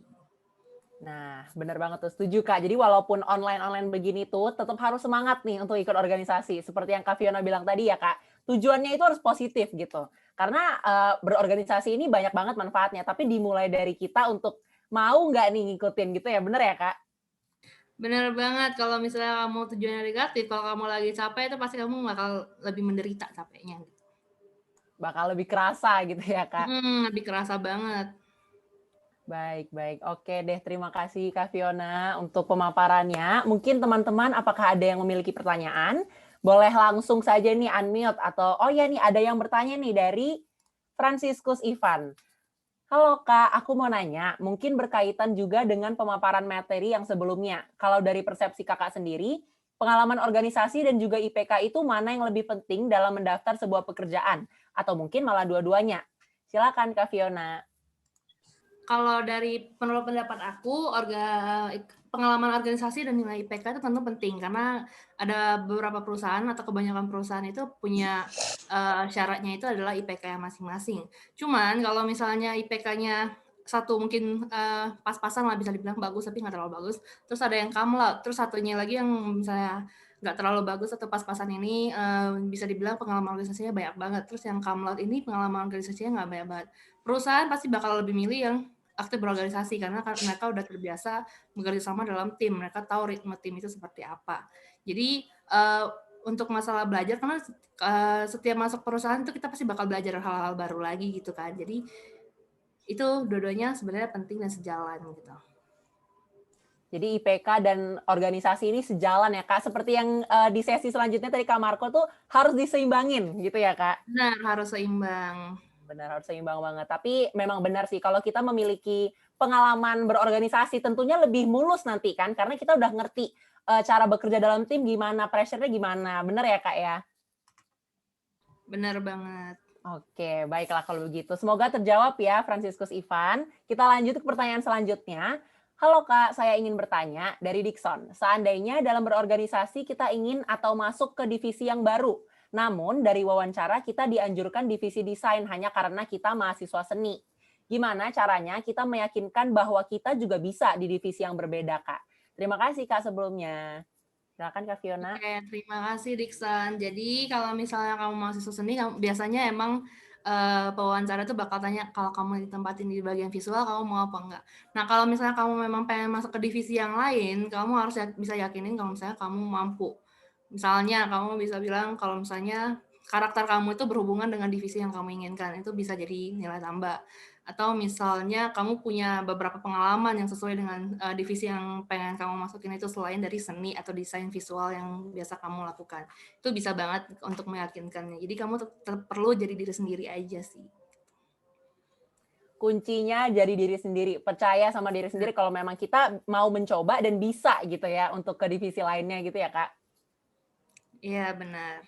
Nah, benar banget tuh, setuju Kak. Jadi walaupun online-online begini tuh, tetap harus semangat nih untuk ikut organisasi. Seperti yang Kak Fiona bilang tadi ya Kak, tujuannya itu harus positif gitu. Karena berorganisasi ini banyak banget manfaatnya, tapi dimulai dari kita untuk mau nggak nih ngikutin gitu ya, bener ya Kak? Bener banget, kalau misalnya kamu tujuannya negatif, kalau kamu lagi capek itu pasti kamu bakal lebih menderita capeknya gitu. Bakal lebih kerasa gitu ya Kak? Lebih kerasa banget. Baik, baik. Oke deh, terima kasih Kak Fiona untuk pemaparannya. Mungkin teman-teman apakah ada yang memiliki pertanyaan? Boleh langsung saja nih unmute atau oh ya nih ada yang bertanya nih dari Franciscus Ivan. Halo Kak, aku mau nanya, mungkin berkaitan juga dengan pemaparan materi yang sebelumnya. Kalau dari persepsi Kakak sendiri, pengalaman organisasi dan juga IPK itu mana yang lebih penting dalam mendaftar sebuah pekerjaan? Atau mungkin malah dua-duanya? Silakan Kak Fiona. Kalau dari menurut pendapat aku, pengalaman organisasi dan nilai IPK itu tentu penting karena ada beberapa perusahaan atau kebanyakan perusahaan itu punya syaratnya itu adalah IPK masing-masing. Cuman kalau misalnya IPK-nya satu mungkin pas-pasan lah bisa dibilang bagus tapi nggak terlalu bagus. Terus ada yang kamlat, terus satunya lagi yang misalnya nggak terlalu bagus atau pas-pasan ini bisa dibilang pengalaman organisasinya banyak banget. Terus yang kamlat ini pengalaman organisasinya nggak banyak banget. Perusahaan pasti bakal lebih milih yang aktif berorganisasi karena mereka udah terbiasa bekerja sama dalam tim, mereka tahu ritme tim itu seperti apa. Jadi untuk masalah belajar karena setiap masuk perusahaan itu kita pasti bakal belajar hal-hal baru lagi gitu kan. Jadi itu dua-duanya sebenarnya penting dan sejalan gitu. Jadi IPK dan organisasi ini sejalan ya Kak. Seperti yang di sesi selanjutnya tadi Kak Marco tuh harus diseimbangin gitu ya Kak. Benar, harus seimbang. Benar, harus seimbang banget. Tapi memang benar sih kalau kita memiliki pengalaman berorganisasi tentunya lebih mulus nanti kan karena kita udah ngerti cara bekerja dalam tim gimana, pressure-nya gimana. Benar ya Kak ya? Benar banget. Oke, baiklah kalau begitu. Semoga terjawab ya Franciscus Ivan. Kita lanjut ke pertanyaan selanjutnya. Halo Kak, saya ingin bertanya dari Dickson. Seandainya dalam berorganisasi kita ingin atau masuk ke divisi yang baru, namun dari wawancara kita dianjurkan divisi desain hanya karena kita mahasiswa seni. Gimana caranya kita meyakinkan bahwa kita juga bisa di divisi yang berbeda, Kak? Terima kasih Kak sebelumnya. Silakan Kak Fiona. Oke, terima kasih Diksan. Jadi kalau misalnya kamu mahasiswa seni, biasanya emang pewawancara itu bakal tanya kalau kamu ditempatin di bagian visual, kamu mau apa enggak. Nah, kalau misalnya kamu memang pengen masuk ke divisi yang lain, kamu harus bisa yakinin kalau misalnya kamu mampu. Misalnya kamu bisa bilang kalau misalnya karakter kamu itu berhubungan dengan divisi yang kamu inginkan, itu bisa jadi nilai tambah. Atau misalnya kamu punya beberapa pengalaman yang sesuai dengan divisi yang pengen kamu masukin itu selain dari seni atau desain visual yang biasa kamu lakukan. Itu bisa banget untuk meyakinkannya. Jadi kamu tetap perlu jadi diri sendiri aja sih. Kuncinya jadi diri sendiri, percaya sama diri sendiri kalau memang kita mau mencoba dan bisa gitu ya untuk ke divisi lainnya gitu ya Kak? Iya, benar.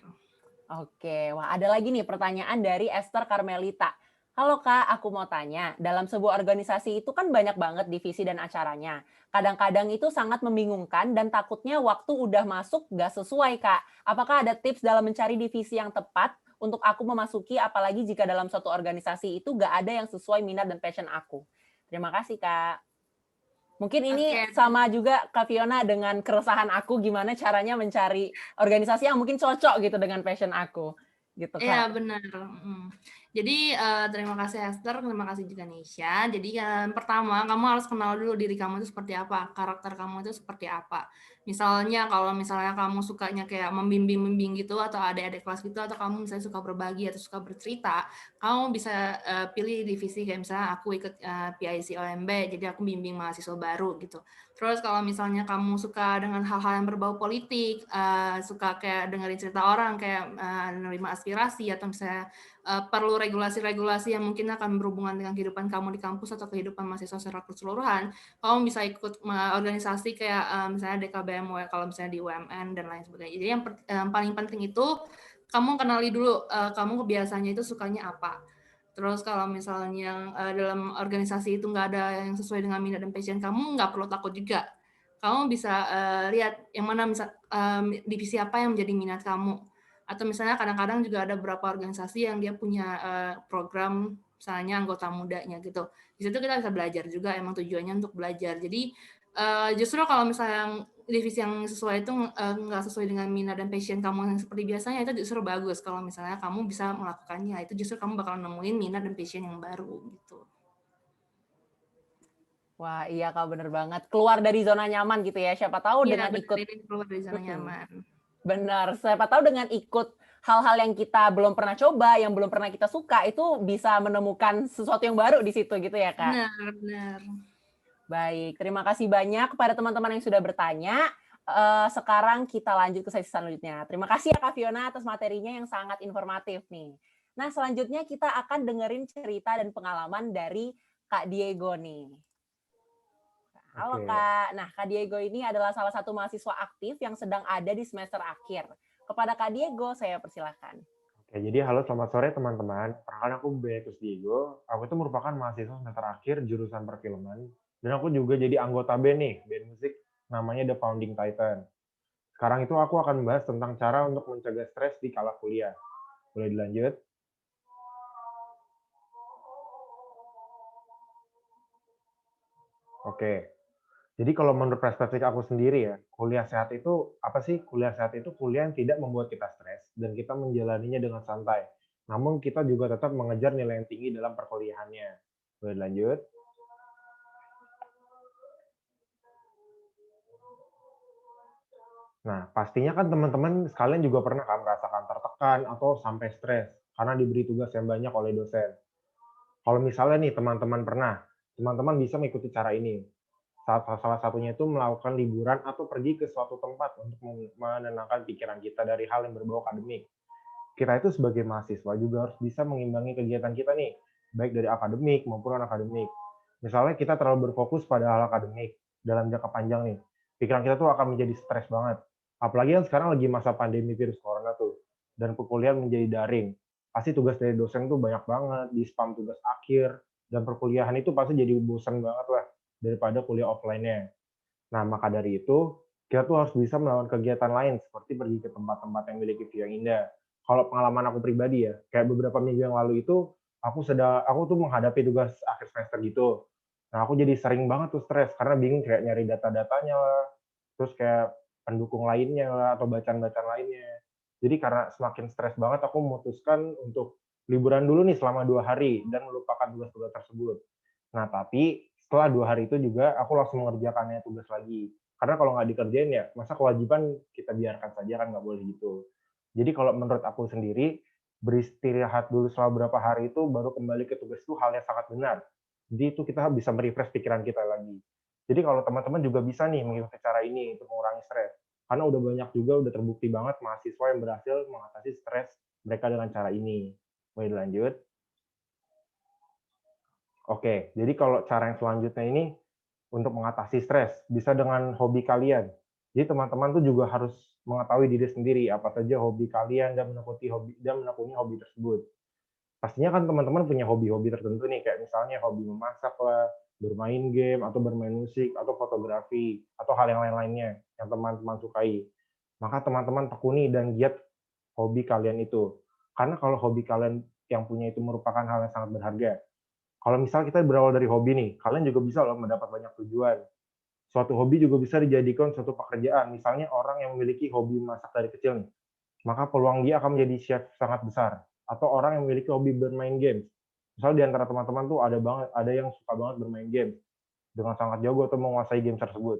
Oke, wah ada lagi nih pertanyaan dari Esther Carmelita. Halo Kak, aku mau tanya, dalam sebuah organisasi itu kan banyak banget divisi dan acaranya. Kadang-kadang itu sangat membingungkan dan takutnya waktu udah masuk gak sesuai Kak. Apakah ada tips dalam mencari divisi yang tepat untuk aku memasuki, apalagi jika dalam suatu organisasi itu gak ada yang sesuai minat dan passion aku? Terima kasih Kak. Mungkin ini sama juga Kak Fiona dengan keresahan aku gimana caranya mencari organisasi yang mungkin cocok gitu dengan passion aku. Gitu Kak. Iya, benar. Jadi terima kasih Esther, terima kasih juga Nisha. Jadi yang pertama kamu harus kenal dulu diri kamu itu seperti apa, karakter kamu itu seperti apa. Misalnya kalau misalnya kamu sukanya kayak membimbing gitu atau adik-adik kelas gitu atau kamu misalnya suka berbagi atau suka bercerita, kamu bisa pilih divisi kayak misalnya aku ikut PIC OMB, jadi aku bimbing mahasiswa baru gitu. Terus kalau misalnya kamu suka dengan hal-hal yang berbau politik, suka kayak dengerin cerita orang, kayak menerima aspirasi atau misalnya perlu regulasi-regulasi yang mungkin akan berhubungan dengan kehidupan kamu di kampus atau kehidupan mahasiswa secara keseluruhan, kamu bisa ikut organisasi kayak misalnya DKBM kalau misalnya di UMN dan lain sebagainya. Jadi yang paling penting itu kamu kenali dulu kamu biasanya itu sukanya apa. Terus kalau misalnya dalam organisasi itu nggak ada yang sesuai dengan minat dan passion kamu, nggak perlu takut juga. Kamu bisa lihat yang mana divisi apa yang menjadi minat kamu. Atau misalnya kadang-kadang juga ada beberapa organisasi yang dia punya program misalnya anggota mudanya gitu. Di situ kita bisa belajar juga, emang tujuannya untuk belajar. Jadi justru kalau misalnya divisi yang sesuai itu nggak sesuai dengan minat dan passion kamu yang seperti biasanya, itu justru bagus kalau misalnya kamu bisa melakukannya. Itu justru kamu bakal nemuin minat dan passion yang baru gitu. Wah, iya Kak, bener banget. Keluar dari zona nyaman gitu ya. Siapa tahu Iya, dengan benar, ikut ini keluar dari zona mhm, nyaman. benar. Siapa tahu dengan ikut hal-hal yang kita belum pernah coba, yang belum pernah kita suka, itu bisa menemukan sesuatu yang baru di situ gitu ya, Kak? Benar, benar. Baik, terima kasih banyak kepada teman-teman yang sudah bertanya. Sekarang kita lanjut ke sesi selanjutnya. Terima kasih ya Kak Fiona atas materinya yang sangat informatif nih. Nah, selanjutnya kita akan dengerin cerita dan pengalaman dari Kak Diego nih. Halo Oke. Kak. Nah, Kak Diego ini adalah salah satu mahasiswa aktif yang sedang ada di semester akhir. Kepada Kak Diego, saya persilakan. Oke, jadi halo selamat sore teman-teman. Perkenalkan aku Beatus Diego. Aku itu merupakan mahasiswa semester akhir jurusan perfilman. Dan aku juga jadi anggota band nih, band musik namanya The Founding Titan. Sekarang itu aku akan membahas tentang cara untuk mencegah stres di kala kuliah. Boleh dilanjut? Oke. Jadi kalau menurut perspektif aku sendiri ya, kuliah sehat itu apa sih? Kuliah sehat itu kuliah yang tidak membuat kita stres dan kita menjalaninya dengan santai. Namun kita juga tetap mengejar nilai yang tinggi dalam perkuliahannya. Boleh lanjut? Nah, pastinya kan teman-teman sekalian juga pernah kan merasakan tertekan atau sampai stres karena diberi tugas yang banyak oleh dosen. Kalau misalnya nih teman-teman pernah, teman-teman bisa mengikuti cara ini. Salah satunya itu melakukan liburan atau pergi ke suatu tempat untuk menenangkan pikiran kita dari hal yang berbau akademik. Kita itu sebagai mahasiswa juga harus bisa mengimbangi kegiatan kita nih, baik dari akademik maupun non-akademik. Misalnya kita terlalu berfokus pada hal akademik dalam jangka panjang nih, pikiran kita tuh akan menjadi stres banget. Apalagi kan sekarang lagi masa pandemi virus corona tuh, dan perkuliahan menjadi daring. Pasti tugas dari dosen tuh banyak banget, di spam tugas akhir, dan perkuliahan itu pasti jadi bosan banget lah daripada kuliah offline-nya. Nah, maka dari itu, kita tuh harus bisa melakukan kegiatan lain seperti pergi ke tempat-tempat yang memiliki view yang indah. Kalau pengalaman aku pribadi ya, kayak beberapa minggu yang lalu itu aku tuh menghadapi tugas akhir semester gitu. Nah, aku jadi sering banget tuh stres karena bingung kayak nyari data-datanya lah, terus kayak pendukung lainnya lah atau bacaan-bacaan lainnya. Jadi karena semakin stres banget, aku memutuskan untuk liburan dulu nih selama 2 hari dan melupakan tugas-tugas tersebut. Nah, tapi setelah 2 hari itu juga aku langsung mengerjakannya tugas lagi. Karena kalau nggak dikerjain ya, masa kewajiban kita biarkan saja kan nggak boleh gitu. Jadi kalau menurut aku sendiri, beristirahat dulu selama berapa hari itu baru kembali ke tugas itu hal yang sangat benar. Jadi itu kita bisa merefresh pikiran kita lagi. Jadi kalau teman-teman juga bisa nih mengikuti cara ini untuk mengurangi stres. Karena udah banyak juga, udah terbukti banget mahasiswa yang berhasil mengatasi stres mereka dengan cara ini. Boleh dilanjut? Oke, jadi kalau cara yang selanjutnya ini untuk mengatasi stres, bisa dengan hobi kalian. Jadi teman-teman tuh juga harus mengetahui diri sendiri apa saja hobi kalian dan menekuni hobi tersebut. Pastinya kan teman-teman punya hobi-hobi tertentu nih, kayak misalnya hobi memasak lah, bermain game, atau bermain musik, atau fotografi, atau hal yang lain-lainnya yang teman-teman sukai. Maka teman-teman tekuni dan giat hobi kalian itu. Karena kalau hobi kalian yang punya itu merupakan hal yang sangat berharga. Kalau misal kita berawal dari hobi nih, kalian juga bisa loh mendapat banyak tujuan. Suatu hobi juga bisa dijadikan suatu pekerjaan. Misalnya orang yang memiliki hobi masak dari kecil nih, maka peluang dia akan menjadi chef sangat besar. Atau orang yang memiliki hobi bermain game. Misalnya di antara teman-teman tuh ada yang suka banget bermain game dengan sangat jago atau menguasai game tersebut.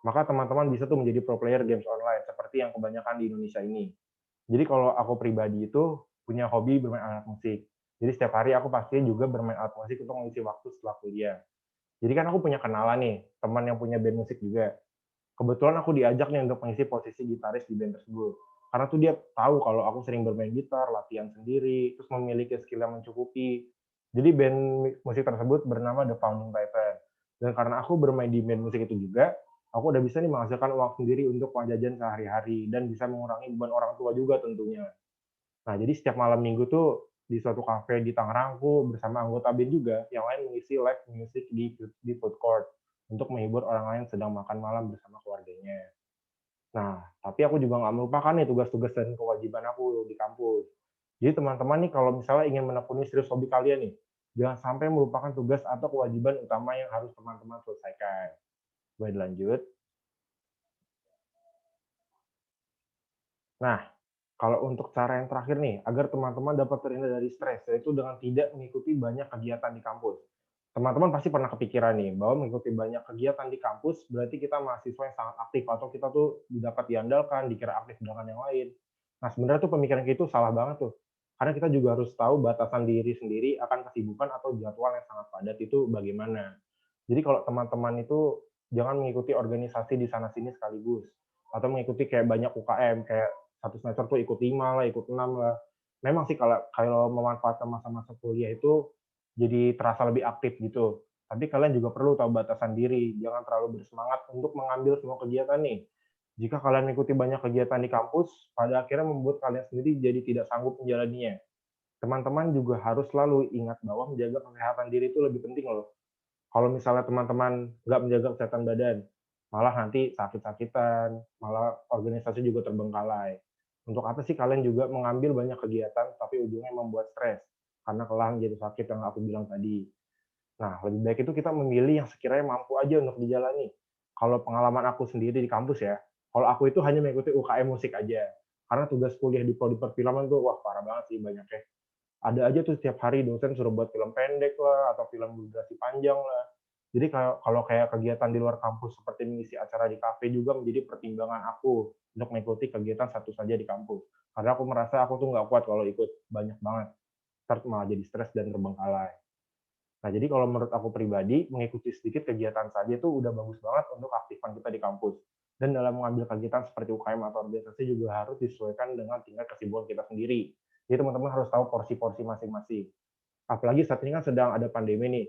Maka teman-teman bisa tuh menjadi pro player games online seperti yang kebanyakan di Indonesia ini. Jadi kalau aku pribadi itu punya hobi bermain alat musik. Jadi setiap hari aku pasti juga bermain alat musik untuk mengisi waktu setelah kuliah. Jadi kan aku punya kenalan nih, teman yang punya band musik juga. Kebetulan aku diajak nih untuk mengisi posisi gitaris di band tersebut. Karena tuh dia tahu kalau aku sering bermain gitar, latihan sendiri, terus memiliki skill yang mencukupi. Jadi band musik tersebut bernama The Founding Titan. Dan karena aku bermain di band musik itu juga, aku udah bisa nih menghasilkan uang sendiri untuk uang jajan sehari-hari dan bisa mengurangi beban orang tua juga tentunya. Nah, jadi setiap malam minggu tuh di suatu kafe di Tangerangku bersama anggota band juga yang lain mengisi live music di food court untuk menghibur orang lain sedang makan malam bersama keluarganya. Nah, tapi aku juga nggak melupakan nih tugas-tugas dan kewajiban aku di kampus. Jadi teman-teman nih kalau misalnya ingin menekuni serius hobi kalian nih, jangan sampai melupakan tugas atau kewajiban utama yang harus teman-teman selesaikan. Boleh dilanjut? Nah, kalau untuk cara yang terakhir nih, agar teman-teman dapat terhindar dari stres, yaitu dengan tidak mengikuti banyak kegiatan di kampus. teman-teman pasti pernah kepikiran nih, bahwa mengikuti banyak kegiatan di kampus, berarti kita mahasiswa yang sangat aktif, atau kita tuh dapat diandalkan, dikira aktif dengan yang lain. Nah, sebenarnya tuh pemikiran itu salah banget tuh. Karena kita juga harus tahu batasan diri sendiri akan kesibukan atau jadwal yang sangat padat itu bagaimana. Jadi kalau teman-teman itu jangan mengikuti organisasi di sana-sini sekaligus. Atau mengikuti kayak banyak UKM, kayak satu semester tuh ikut 5 lah, ikut 6 lah. Memang sih kalau memanfaatkan masa-masa kuliah itu jadi terasa lebih aktif gitu. Tapi kalian juga perlu tahu batasan diri, jangan terlalu bersemangat untuk mengambil semua kegiatan nih. Jika kalian mengikuti banyak kegiatan di kampus, pada akhirnya membuat kalian sendiri jadi tidak sanggup menjalaninya. Teman-teman juga harus selalu ingat bahwa menjaga kesehatan diri itu lebih penting loh. Kalau misalnya teman-teman nggak menjaga kesehatan badan, malah nanti sakit-sakitan, malah organisasi juga terbengkalai. Untuk apa sih kalian juga mengambil banyak kegiatan, tapi ujungnya membuat stres? Karena kelelahan jadi sakit yang aku bilang tadi. Nah, lebih baik itu kita memilih yang sekiranya mampu aja untuk dijalani. Kalau pengalaman aku sendiri di kampus ya, kalau aku itu hanya mengikuti UKM musik aja. Karena tugas kuliah di prodi perfilman tuh, wah parah banget sih banyaknya. Ada aja tuh setiap hari dosen suruh buat film pendek lah, atau film berdurasi panjang lah. Jadi kalau kayak kegiatan di luar kampus seperti mengisi acara di kafe juga menjadi pertimbangan aku untuk mengikuti kegiatan satu saja di kampus. Karena aku merasa aku tuh nggak kuat kalau ikut banyak banget. Ntar malah jadi stres dan terbengkalai. Nah, jadi kalau menurut aku pribadi, mengikuti sedikit kegiatan saja itu udah bagus banget untuk aktifan kita di kampus. Dan dalam mengambil kegiatan seperti UKM atau organisasi juga harus disesuaikan dengan tingkat kesibukan kita sendiri. Jadi teman-teman harus tahu porsi-porsi masing-masing. Apalagi saat ini kan sedang ada pandemi nih.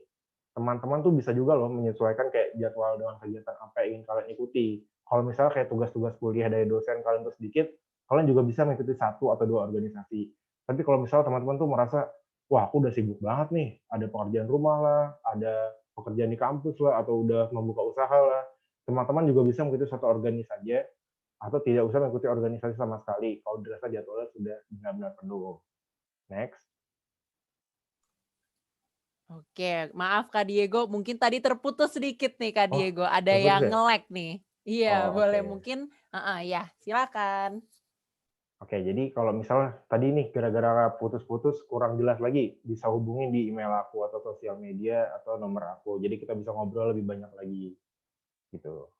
Teman-teman tuh bisa juga loh menyesuaikan kayak jadwal dengan kegiatan apa yang ingin kalian ikuti. Kalau misalnya kayak tugas-tugas kuliah dari dosen kalian tuh sedikit, kalian juga bisa mengikuti 1 atau 2 organisasi. Tapi kalau misalnya teman-teman tuh merasa, wah aku udah sibuk banget nih, ada pekerjaan rumah lah, ada pekerjaan di kampus lah, atau udah membuka usaha lah, teman-teman juga bisa mengikuti 1 organisasi saja, atau tidak usah mengikuti organisasi sama sekali, kalau dirasa jadwalnya sudah benar-benar penuh. Next. Oke, maaf Kak Diego, mungkin tadi terputus sedikit nih Kak Oh, Diego, ada terputus yang ya? nge-lag nih. Iya, Oh, boleh oke. mungkin ya silakan. Oke, jadi kalau misalnya tadi nih gara-gara putus-putus kurang jelas lagi, bisa hubungi di email aku atau sosial media atau nomor aku. Jadi kita bisa ngobrol lebih banyak lagi gitu.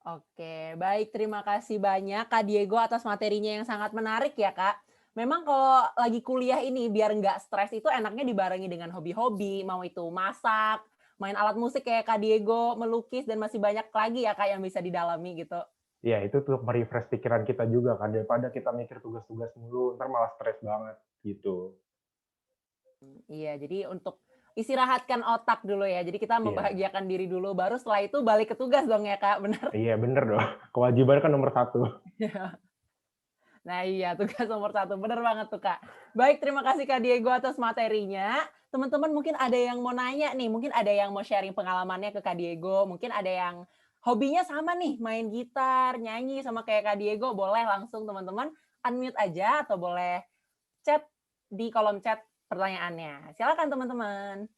Oke, baik. Terima kasih banyak Kak Diego atas materinya yang sangat menarik ya Kak. Memang kalau lagi kuliah ini biar nggak stres itu enaknya dibarengi dengan hobi-hobi, mau itu masak, main alat musik kayak Kak Diego, melukis, dan masih banyak lagi ya Kak yang bisa didalami gitu. Ya, itu tuh merefresh pikiran kita juga kan, daripada kita mikir tugas-tugas mulu, ntar malah stres banget gitu. Iya, jadi untuk istirahatkan otak dulu ya. Jadi kita Iya, membahagiakan diri dulu, baru setelah itu balik ke tugas dong ya Kak, benar? iya bener dong. Kewajiban kan nomor 1. Nah iya, tugas nomor 1, bener banget tuh Kak. Baik, terima kasih Kak Diego atas materinya. Teman-teman mungkin ada yang mau nanya nih, mungkin ada yang mau sharing pengalamannya ke Kak Diego, mungkin ada yang hobinya sama nih, main gitar, nyanyi sama kayak Kak Diego, boleh langsung teman-teman unmute aja atau boleh chat di kolom chat pertanyaannya. Silakan teman-teman.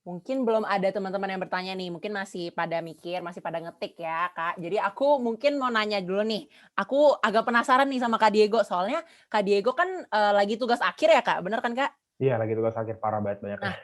Mungkin belum ada teman-teman yang bertanya nih, mungkin masih pada mikir, masih pada ngetik ya, Kak. Jadi aku mungkin mau nanya dulu nih, aku agak penasaran nih sama Kak Diego, soalnya Kak Diego kan, lagi tugas akhir ya, Kak, bener kan, Kak? Iya, lagi tugas akhir parah banget banyaknya. Nah,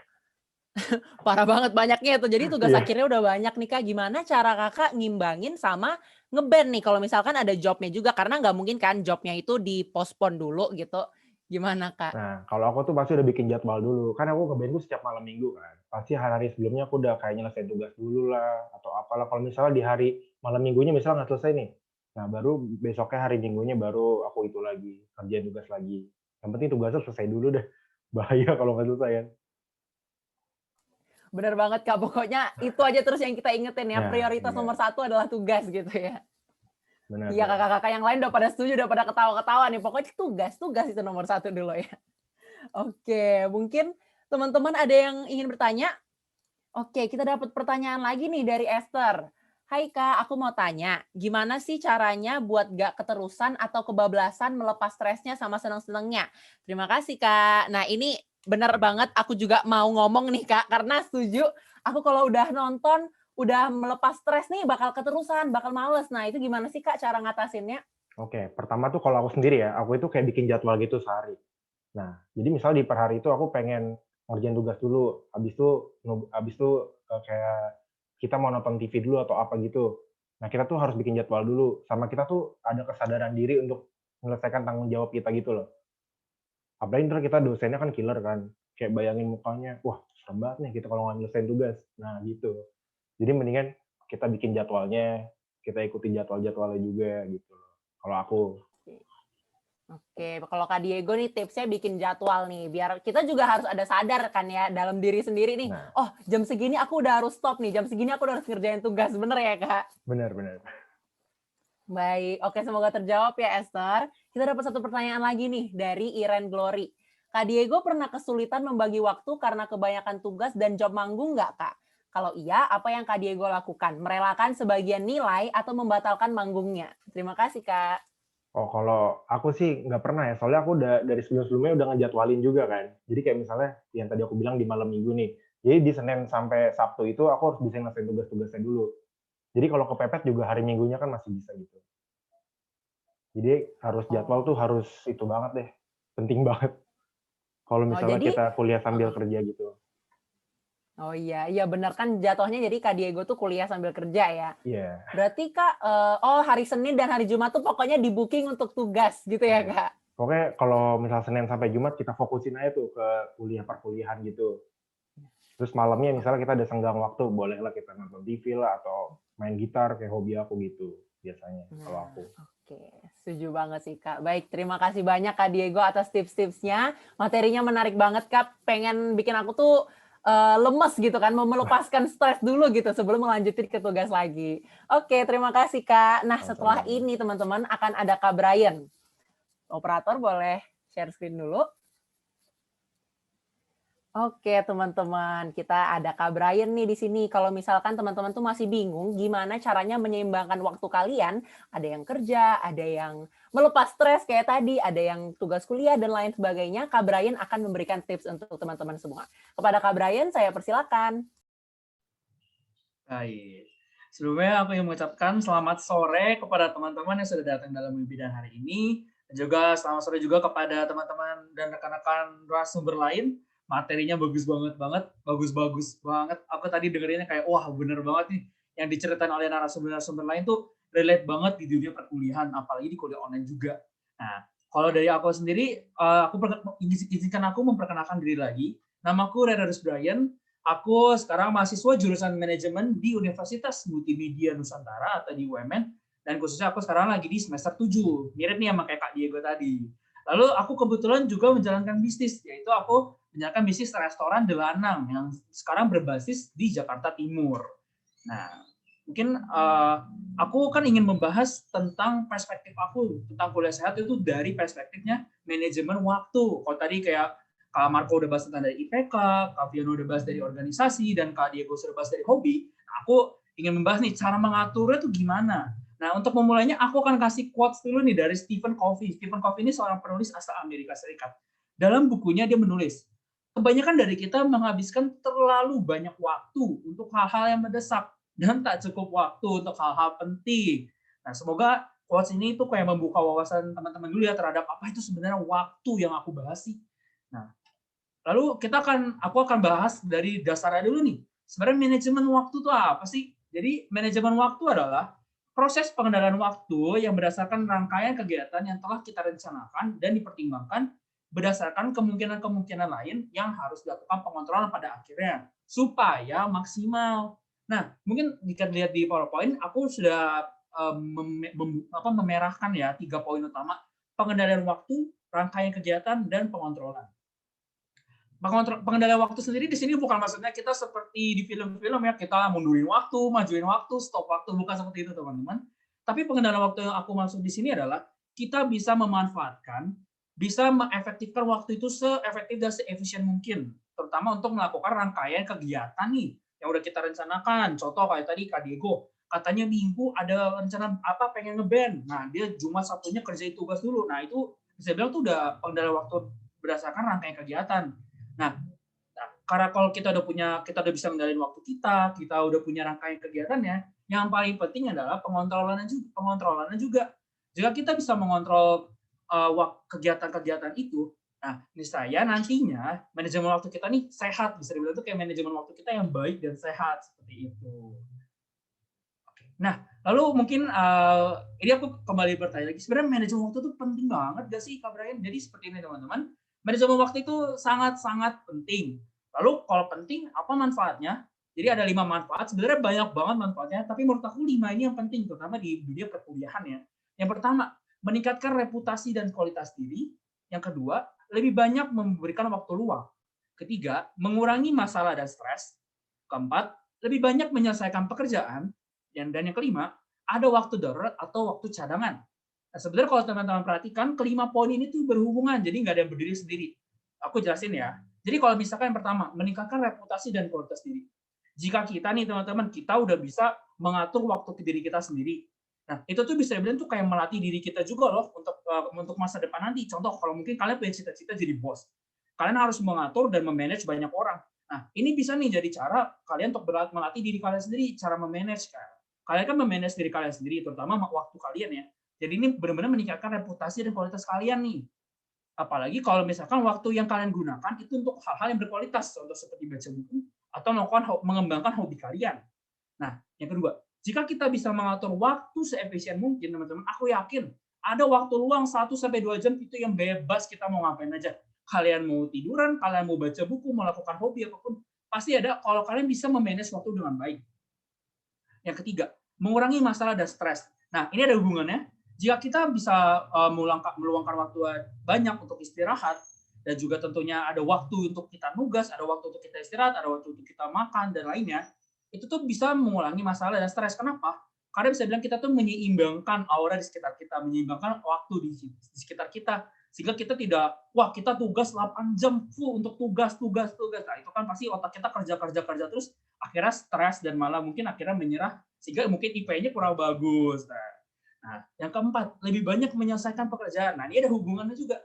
parah banget banyaknya itu, jadi tugas Iya. akhirnya udah banyak nih, Kak. Gimana cara Kakak ngimbangin sama nge-band nih, kalau misalkan ada job-nya juga, karena nggak mungkin kan job-nya itu di-postpone dulu gitu. Gimana, Kak? Nah, kalau aku tuh pasti udah bikin jadwal dulu. Kan aku nge-band tuh setiap malam minggu kan. Pasti hari-hari sebelumnya aku udah kayak nyelesain tugas dulu lah, atau apalah. Kalau misalnya di hari malam minggunya misalnya nggak selesai nih, nah baru besoknya hari minggunya baru aku itu lagi, kerjain tugas lagi. Yang penting tugasnya selesai dulu deh. Bahaya kalau nggak selesai kan. Bener banget, Kak, pokoknya itu aja terus yang kita ingetin ya, Nah, prioritas iya. nomor 1 adalah tugas gitu ya. Benar Iya, tuh. kakak-kakak yang lain udah pada setuju, udah pada ketawa-ketawa nih. Pokoknya tugas itu nomor 1 dulu ya. Oke, mungkin teman-teman ada yang ingin bertanya? Oke, kita dapat pertanyaan lagi nih dari Esther. Hai Kak, aku mau tanya, gimana sih caranya buat gak keterusan atau kebablasan melepas stresnya sama seneng-senengnya? Terima kasih Kak. Nah ini benar banget, aku juga mau ngomong nih Kak, karena setuju, aku kalau udah nonton, udah melepas stres nih bakal keterusan, bakal males. Nah itu gimana sih Kak cara ngatasinnya? Oke, pertama tuh kalau aku sendiri ya, aku itu kayak bikin jadwal gitu sehari. Nah, jadi misal di per hari itu aku pengen ngerjain tugas dulu, kayak kita mau nonton TV dulu atau apa gitu. Nah, kita tuh harus bikin jadwal dulu, sama kita tuh ada kesadaran diri untuk menyelesaikan tanggung jawab kita gitu loh. Apalagi ntar kita dosennya kan killer kan, kayak bayangin mukanya, wah serem banget nih kita kalau nggak nyelesain tugas. Nah gitu. Jadi mendingan kita bikin jadwalnya, kita ikuti jadwal-jadwalnya juga gitu loh. Kalau aku. Oke, kalau Kak Diego nih tipsnya bikin jadwal nih, biar kita juga harus ada sadar kan ya dalam diri sendiri nih, Nah, oh jam segini aku udah harus stop nih, jam segini aku udah harus ngerjain tugas, bener ya Kak? benar-benar. Baik, oke semoga terjawab ya Esther. Kita dapat satu pertanyaan lagi nih dari Iren Glory. Kak Diego pernah kesulitan membagi waktu karena kebanyakan tugas dan job manggung nggak Kak? Kalau iya, apa yang Kak Diego lakukan? Merelakan sebagian nilai atau membatalkan manggungnya? Terima kasih Kak. Oh, kalau aku sih nggak pernah ya, soalnya aku udah dari sebelum-sebelumnya udah ngejadwalin juga kan. Jadi kayak misalnya yang tadi aku bilang di malam minggu nih, jadi di Senin sampai Sabtu itu aku harus bisa ngelesain tugas-tugasnya dulu. Jadi kalau kepepet juga hari Minggunya kan masih bisa gitu. Jadi harus jadwal Oh, tuh harus itu banget deh, penting banget. Kalau misalnya jadi kita kuliah sambil kerja gitu. oh iya, iya benar kan jatuhnya jadi Kak Diego tuh kuliah sambil kerja ya. Iya, Berarti Kak, oh hari Senin dan hari Jumat tuh pokoknya di-booking untuk tugas gitu ya iya. Kak? Pokoknya kalau misal Senin sampai Jumat kita fokusin aja tuh ke kuliah perkuliahan gitu. Terus malamnya misalnya kita ada senggang waktu, bolehlah kita nonton TV lah atau main gitar kayak hobi aku gitu biasanya kalau Nah, aku. oke. Setuju banget sih, Kak. Baik, terima kasih banyak Kak Diego atas tips-tipsnya. Materinya menarik banget, Kak. Pengen bikin aku tuh lemes gitu kan, mau melepaskan stres dulu gitu sebelum melanjutin ke tugas lagi. Oke, terima kasih, Kak. Nah, setelah Sama-sama. ini teman-teman akan ada Kak Brian. Operator boleh share screen dulu. Oke, teman-teman, kita ada Kak Brian nih di sini. Kalau misalkan teman-teman tuh masih bingung gimana caranya menyeimbangkan waktu kalian, ada yang kerja, ada yang melepas stres kayak tadi, ada yang tugas kuliah dan lain sebagainya, Kak Brian akan memberikan tips untuk teman-teman semua. Kepada Kak Brian, saya persilakan. Baik. Sebelumnya aku ingin mengucapkan selamat sore kepada teman-teman yang sudah datang dalam webinar hari ini. Dan juga selamat sore juga kepada teman-teman dan rekan-rekan narasumber lain. Materinya bagus banget, bagus-bagus banget. Aku tadi dengerinnya kayak, wah bener banget nih. Yang diceritain oleh narasumber-narasumber lain tuh relate banget di dunia perkuliahan, apalagi di kuliah online juga. Nah, kalau dari aku sendiri, izinkan aku memperkenalkan diri lagi. Namaku Renardus Brian. Aku sekarang mahasiswa jurusan manajemen di Universitas Multimedia Nusantara atau di UMN, dan khususnya aku sekarang lagi di semester 7. Mirip nih sama kayak Kak Diego tadi. Lalu aku kebetulan juga menjalankan bisnis, yaitu aku menjalankan bisnis restoran Delanang yang sekarang berbasis di Jakarta Timur. Nah, mungkin aku kan ingin membahas tentang perspektif aku tentang kuliah sehat itu dari perspektifnya manajemen waktu. Kalau tadi kayak Kak Marco udah bahas tentang dari IPK, Kak Fiona udah bahas dari organisasi, dan Kak Diego sudah bahas dari hobi. Nah, aku ingin membahas nih cara mengaturnya tuh gimana. Nah, untuk memulainya aku akan kasih quotes dulu nih dari Stephen Covey. Stephen Covey ini seorang penulis asal Amerika Serikat. Dalam bukunya dia menulis, kebanyakan dari kita menghabiskan terlalu banyak waktu untuk hal-hal yang mendesak dan tak cukup waktu untuk hal-hal penting. Nah, semoga quotes ini tuh kayak membuka wawasan teman-teman dulu ya terhadap apa itu sebenarnya waktu yang aku bahas sih. Nah, lalu aku akan bahas dari dasarnya dulu nih. Sebenarnya manajemen waktu itu apa sih? Jadi manajemen waktu adalah proses pengendalian waktu yang berdasarkan rangkaian kegiatan yang telah kita rencanakan dan dipertimbangkan berdasarkan kemungkinan-kemungkinan lain yang harus dilakukan pengontrolan pada akhirnya supaya maksimal. Nah, mungkin jika dilihat di PowerPoint, aku sudah memerahkan ya 3 poin utama: pengendalian waktu, rangkaian kegiatan, dan pengontrolan. Pengendalian waktu sendiri di sini bukan maksudnya kita seperti di film-film ya, kita mundurin waktu, majuin waktu, stop waktu, bukan seperti itu teman-teman. Tapi pengendalian waktu yang aku maksud di sini adalah kita bisa memanfaatkan, bisa mengefektifkan waktu itu seefektif dan seefisien mungkin, terutama untuk melakukan rangkaian kegiatan nih yang udah kita rencanakan. Contoh kayak tadi Kak Diego, katanya minggu ada rencana apa pengen ngeband. Nah, dia Jumat Sabtunya kerjain tugas dulu. Nah, itu bisa bilang tuh udah pengendalian waktu berdasarkan rangkaian kegiatan. Nah, karena kalau kita udah bisa mengendalikan waktu kita udah punya rangkaian kegiatannya, yang paling penting adalah pengontrolannya juga. Jika kita bisa mengontrol kegiatan-kegiatan itu, nah niscaya nantinya manajemen waktu kita nih sehat, bisa dibilang itu kayak manajemen waktu kita yang baik dan sehat seperti itu. Nah, lalu mungkin ini aku kembali bertanya lagi, sebenarnya manajemen waktu itu penting banget gak sih Kak Brian? Jadi seperti ini teman-teman, manajemen waktu itu sangat-sangat penting. Lalu kalau penting, apa manfaatnya? Jadi ada 5 manfaat, sebenarnya banyak banget manfaatnya, tapi menurut aku 5 ini yang penting, terutama di dunia perkuliahan ya. Yang pertama, meningkatkan reputasi dan kualitas diri. Yang kedua, lebih banyak memberikan waktu luang. Ketiga, mengurangi masalah dan stres. Keempat, lebih banyak menyelesaikan pekerjaan. Dan yang kelima, ada waktu darurat atau waktu cadangan. Nah, sebenarnya kalau teman-teman perhatikan, kelima poin ini tuh berhubungan, jadi nggak ada yang berdiri sendiri. Aku jelasin ya. Jadi kalau misalkan yang pertama, meningkatkan reputasi dan kualitas diri. Jika kita nih teman-teman, kita udah bisa mengatur waktu ke diri kita sendiri. Nah, itu tuh bisa dibilang tuh kayak melatih diri kita juga loh untuk masa depan nanti. Contoh, kalau mungkin kalian punya cita-cita jadi bos, kalian harus mengatur dan memanage banyak orang. Nah, ini bisa nih jadi cara kalian untuk melatih diri kalian sendiri, cara memanage kan. Kalian kan memanage diri kalian sendiri, terutama waktu kalian ya. Jadi ini benar-benar meningkatkan reputasi dan kualitas kalian nih. Apalagi kalau misalkan waktu yang kalian gunakan itu untuk hal-hal yang berkualitas, contoh seperti baca buku atau mengembangkan hobi kalian. Nah, yang kedua, jika kita bisa mengatur waktu seefisien mungkin, teman-teman, aku yakin ada waktu luang 1-2 jam itu yang bebas kita mau ngapain aja. Kalian mau tiduran, kalian mau baca buku, mau melakukan hobi apapun, pasti ada kalau kalian bisa memanage waktu dengan baik. Yang ketiga, mengurangi masalah dan stres. Nah, ini ada hubungannya. Jika kita bisa meluangkan waktu banyak untuk istirahat, dan juga tentunya ada waktu untuk kita nugas, ada waktu untuk kita istirahat, ada waktu untuk kita makan, dan lainnya, itu tuh bisa mengurangi masalah dan stres. Kenapa? Karena bisa bilang kita tuh menyeimbangkan aura di sekitar kita, menyeimbangkan waktu di sekitar kita, sehingga kita tidak, wah kita tugas 8 jam full untuk tugas. Nah, itu kan pasti otak kita kerja terus, akhirnya stres dan malah mungkin akhirnya menyerah, sehingga mungkin IP-nya kurang bagus. Nah, yang keempat, lebih banyak menyelesaikan pekerjaan. Nah, ini ada hubungannya juga.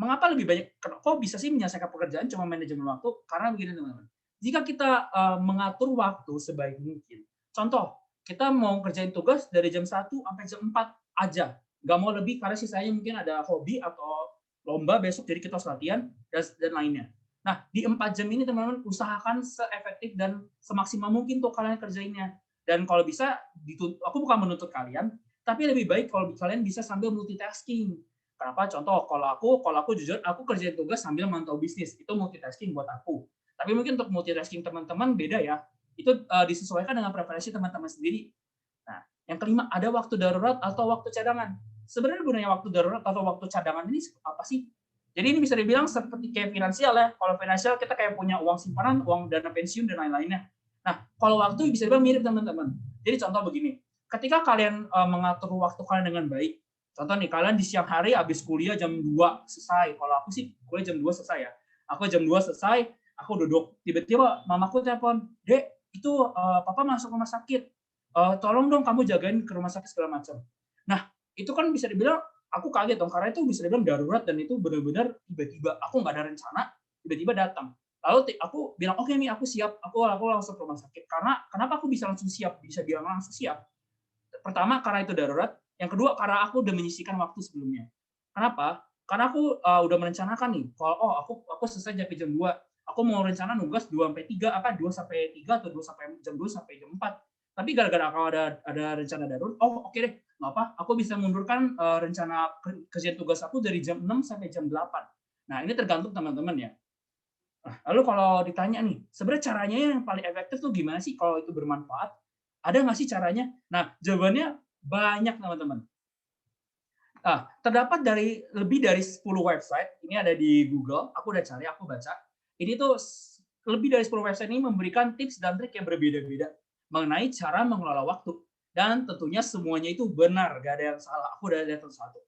Mengapa lebih banyak? Kok bisa sih menyelesaikan pekerjaan cuma manajemen waktu? Karena begini teman-teman. Jika kita mengatur waktu sebaik mungkin, contoh, kita mau kerjain tugas dari jam 1 sampai jam 4 aja. Nggak mau lebih karena sisanya mungkin ada hobi atau lomba besok, jadi kita harus latihan dan lainnya. Nah, di 4 jam ini teman-teman usahakan seefektif dan semaksimal mungkin tuh kalian kerjainnya. Dan kalau bisa, aku bukan menuntut kalian, tapi lebih baik kalau kalian bisa sambil multitasking. Kenapa? Contoh, kalau aku jujur, aku kerjain tugas sambil mantau bisnis. Itu multitasking buat aku. Tapi mungkin untuk multitasking teman-teman beda ya. Itu disesuaikan dengan preferensi teman-teman sendiri. Nah, yang kelima, ada waktu darurat atau waktu cadangan. Sebenarnya gunanya waktu darurat atau waktu cadangan ini apa sih? Jadi ini bisa dibilang seperti kayak finansial ya. Kalau finansial kita kayak punya uang simpanan, uang dana pensiun, dan lain-lainnya. Nah, kalau waktu bisa dibilang mirip teman-teman. Jadi contoh begini, ketika kalian mengatur waktu kalian dengan baik, contoh nih, kalian di siang hari habis kuliah jam 2 selesai. Kalau aku sih kuliah jam 2 selesai ya. Aku jam 2 selesai, aku duduk. Tiba-tiba mamaku telepon, "Dek, itu papa masuk rumah sakit. Tolong dong kamu jagain ke rumah sakit segala macam." Nah, itu kan bisa dibilang aku kaget dong, karena itu bisa dibilang darurat dan itu benar-benar tiba-tiba. Aku nggak ada rencana, tiba-tiba datang. Lalu aku bilang, "Oke nih, aku siap. Aku langsung ke rumah sakit." Karena kenapa aku bisa langsung siap? Bisa bilang langsung siap. Pertama, karena itu darurat. Yang kedua, karena aku udah menyisihkan waktu sebelumnya. Kenapa? Karena aku udah merencanakan nih, kalau aku selesai jam 2, aku mau rencana nugas 2 sampai 3 atau 2 sampai jam 2 sampai jam 4. Tapi gara-gara kalau ada rencana darurat, oke deh, nggak apa, aku bisa mundurkan rencana kerjaan tugas aku dari jam 6 sampai jam 8. Nah, ini tergantung teman-teman ya. Nah, lalu kalau ditanya nih, sebenarnya caranya yang paling efektif tuh gimana sih kalau itu bermanfaat? Ada nggak sih caranya? Nah, jawabannya banyak teman-teman. Nah, terdapat lebih dari 10 website, ini ada di Google, aku udah cari, aku baca. Ini tuh lebih dari 10 website ini memberikan tips dan trik yang berbeda-beda mengenai cara mengelola waktu. Dan tentunya semuanya itu benar, gak ada yang salah. Aku udah lihat satu.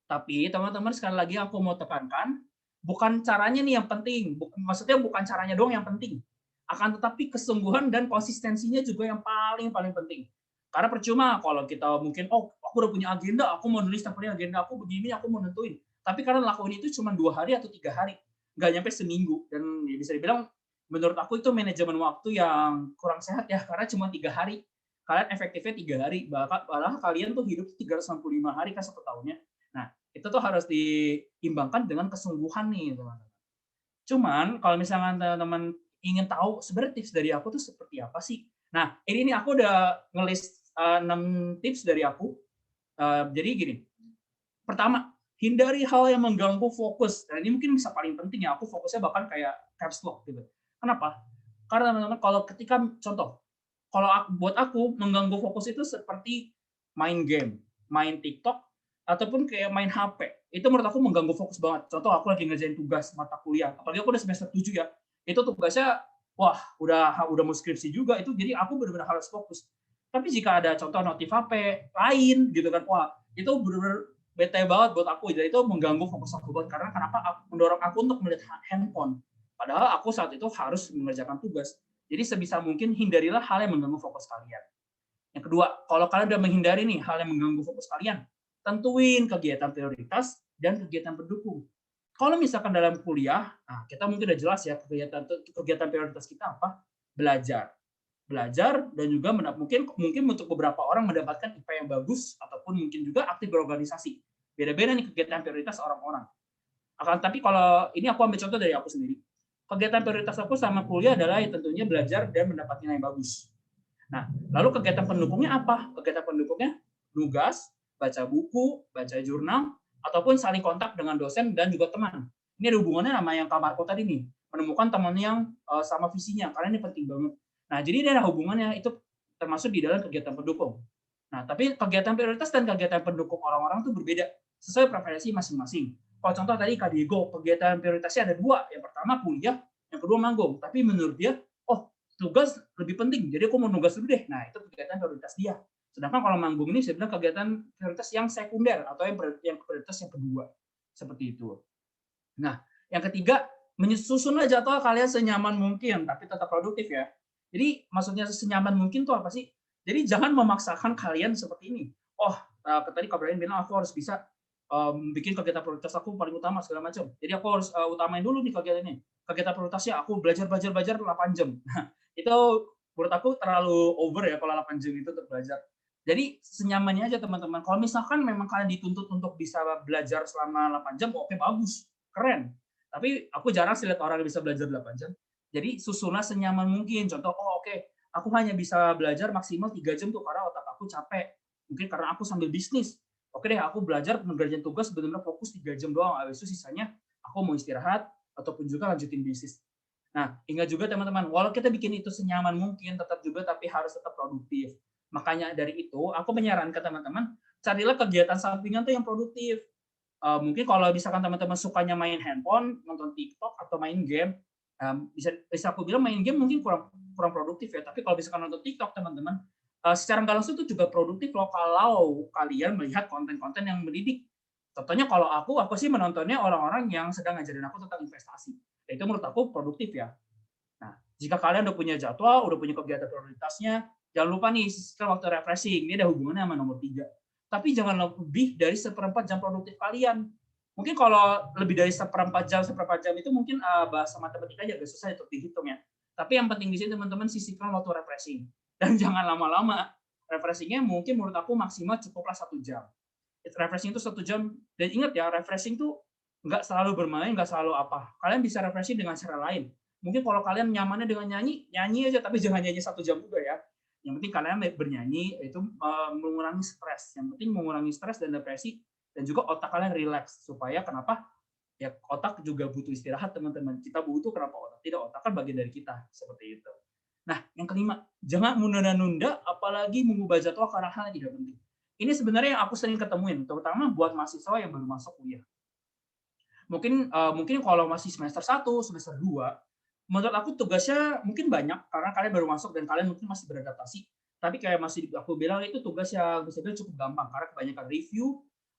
Tapi teman-teman, sekali lagi aku mau tekankan, bukan caranya nih yang penting. Maksudnya bukan caranya doang yang penting. Akan tetapi kesungguhan dan konsistensinya juga yang paling penting. Karena percuma kalau kita mungkin, aku udah punya agenda, aku mau nulis setiap hari agenda aku begini, aku mau nentuin. Tapi karena lakuin itu cuma 2 hari atau 3 hari, nggak nyampe seminggu. Dan ya bisa dibilang, menurut aku itu manajemen waktu yang kurang sehat ya, karena cuma 3 hari. kalian efektifnya 3 hari, bahkan kalian tuh hidup 365 hari kan 1 tahunnya. Nah, itu tuh harus diimbangkan dengan kesungguhan nih, teman-teman. Cuman kalau misalkan teman-teman ingin tahu sebenarnya tips dari aku tuh seperti apa sih? Nah, ini aku udah nge-list 6 tips dari aku. Jadi gini, pertama, hindari hal yang mengganggu fokus. Dan ini mungkin bisa paling penting ya, aku fokusnya bahkan kayak caps lock gitu. Kenapa? Karena teman-teman kalau ketika contoh, kalau buat aku mengganggu fokus itu seperti main game, main TikTok, ataupun kayak main HP. Itu menurut aku mengganggu fokus banget. Contoh aku lagi ngerjain tugas mata kuliah, apalagi aku udah semester 7 ya. Itu tugasnya wah, udah mau skripsi juga itu, jadi aku benar-benar harus fokus. Tapi jika ada contoh notif HP lain gitu kan, wah, itu benar-benar bete banget buat aku. Jadi itu mengganggu fokus aku banget karena kenapa mendorong aku untuk melihat handphone. Padahal aku saat itu harus mengerjakan tugas. Jadi sebisa mungkin hindarilah hal yang mengganggu fokus kalian. Yang kedua, kalau kalian udah menghindari nih hal yang mengganggu fokus kalian, tentuin kegiatan prioritas dan kegiatan pendukung. Kalau misalkan dalam kuliah, nah kita mungkin udah jelas ya kegiatan prioritas kita apa? Belajar dan juga mungkin untuk beberapa orang mendapatkan IP yang bagus ataupun mungkin juga aktif berorganisasi. Beda-beda nih kegiatan prioritas orang-orang. Tapi kalau ini aku ambil contoh dari aku sendiri. Kegiatan prioritas aku sama kuliah adalah tentunya belajar dan mendapat nilai bagus. Nah, lalu kegiatan pendukungnya apa? Kegiatan pendukungnya nugas, baca buku, baca jurnal, ataupun saling kontak dengan dosen dan juga teman. Ini ada hubungannya sama yang Kak Marco tadi nih, menemukan teman yang sama visinya, karena ini penting banget. Nah, jadi ini ada hubungannya, itu termasuk di dalam kegiatan pendukung. Nah, tapi kegiatan prioritas dan kegiatan pendukung orang-orang itu berbeda, sesuai preferensi masing-masing. Kalau contoh tadi Kak Diego, kegiatan prioritasnya ada 2. Yang pertama kuliah, yang kedua manggung. Tapi menurut dia, oh tugas lebih penting, jadi aku mau nugas dulu deh. Nah, itu kegiatan prioritas dia. Sedangkan kalau manggung ini saya bilang kegiatan prioritas yang sekunder atau yang prioritas yang kedua. Seperti itu. Nah, yang ketiga, menyusunlah jadwal kalian senyaman mungkin, tapi tetap produktif ya. Jadi maksudnya senyaman mungkin tuh apa sih? Jadi jangan memaksakan kalian seperti ini. Oh, tadi Kak Brian bilang aku harus bisa bikin kegiatan prioritas aku paling utama segala macam. Jadi aku harus utamain dulu nih kegiatannya. Kegiatan prioritasnya aku belajar 8 jam. Nah, itu menurut aku terlalu over ya kalau 8 jam itu untuk belajar. Jadi senyamannya aja teman-teman. Kalau misalkan memang kalian dituntut untuk bisa belajar selama 8 jam, oke bagus, keren. Tapi aku jarang sih lihat orang yang bisa belajar 8 jam. Jadi susunlah senyaman mungkin. Contoh, aku hanya bisa belajar maksimal 3 jam tuh karena otak aku capek. Mungkin karena aku sambil bisnis. Oke deh, aku belajar mengerjakan tugas benar-benar fokus 3 jam doang. Habis itu sisanya aku mau istirahat ataupun juga lanjutin bisnis. Nah, ingat juga teman-teman, walau kita bikin itu senyaman mungkin, tapi harus tetap produktif. Makanya dari itu, aku menyarankan teman-teman, carilah kegiatan sampingan tuh yang produktif. Mungkin kalau misalkan teman-teman sukanya main handphone, nonton TikTok atau main game, bisa aku bilang main game mungkin kurang produktif ya. Tapi kalau misalkan nonton TikTok teman-teman, secara nggak langsung itu juga produktif loh kalau kalian melihat konten-konten yang mendidik. Contohnya kalau aku sih menontonnya orang-orang yang sedang ngajarin aku tentang investasi. Itu menurut aku produktif ya. Nah, jika kalian udah punya jadwal, udah punya kegiatan prioritasnya, jangan lupa nih sisihkan waktu refreshing. Ini ada hubungannya sama nomor 3. Tapi jangan lebih dari 1/4 jam produktif kalian. Mungkin kalau lebih dari 1/4 jam itu mungkin bahasa matematika agak susah untuk dihitung ya. Tapi yang penting di sini teman-teman sisihkan waktu refreshing. Dan jangan lama-lama. Refreshing-nya mungkin menurut aku maksimal cukuplah 1 jam. Refreshing itu 1 jam. Dan ingat ya, refreshing itu nggak selalu bermain, nggak selalu apa. Kalian bisa refreshing dengan cara lain. Mungkin kalau kalian nyamannya dengan nyanyi aja, tapi jangan nyanyi 1 jam juga ya. Yang penting kalian bernyanyi itu mengurangi stres. Yang penting mengurangi stres dan depresi dan juga otak kalian rileks. Supaya kenapa? Ya otak juga butuh istirahat teman-teman. Kita butuh kenapa otak? Tidak, otak kan bagian dari kita. Seperti itu. Nah, yang kelima, jangan menunda-nunda apalagi mengubah jadwal karena hal yang tidak penting. Ini sebenarnya yang aku sering ketemuin, terutama buat mahasiswa yang baru masuk kuliah. Mungkin kalau masih semester 1, semester 2, menurut aku tugasnya mungkin banyak karena kalian baru masuk dan kalian mungkin masih beradaptasi. Tapi kayak masih aku bilang itu tugas yang bisa dibilang cukup gampang karena kebanyakan review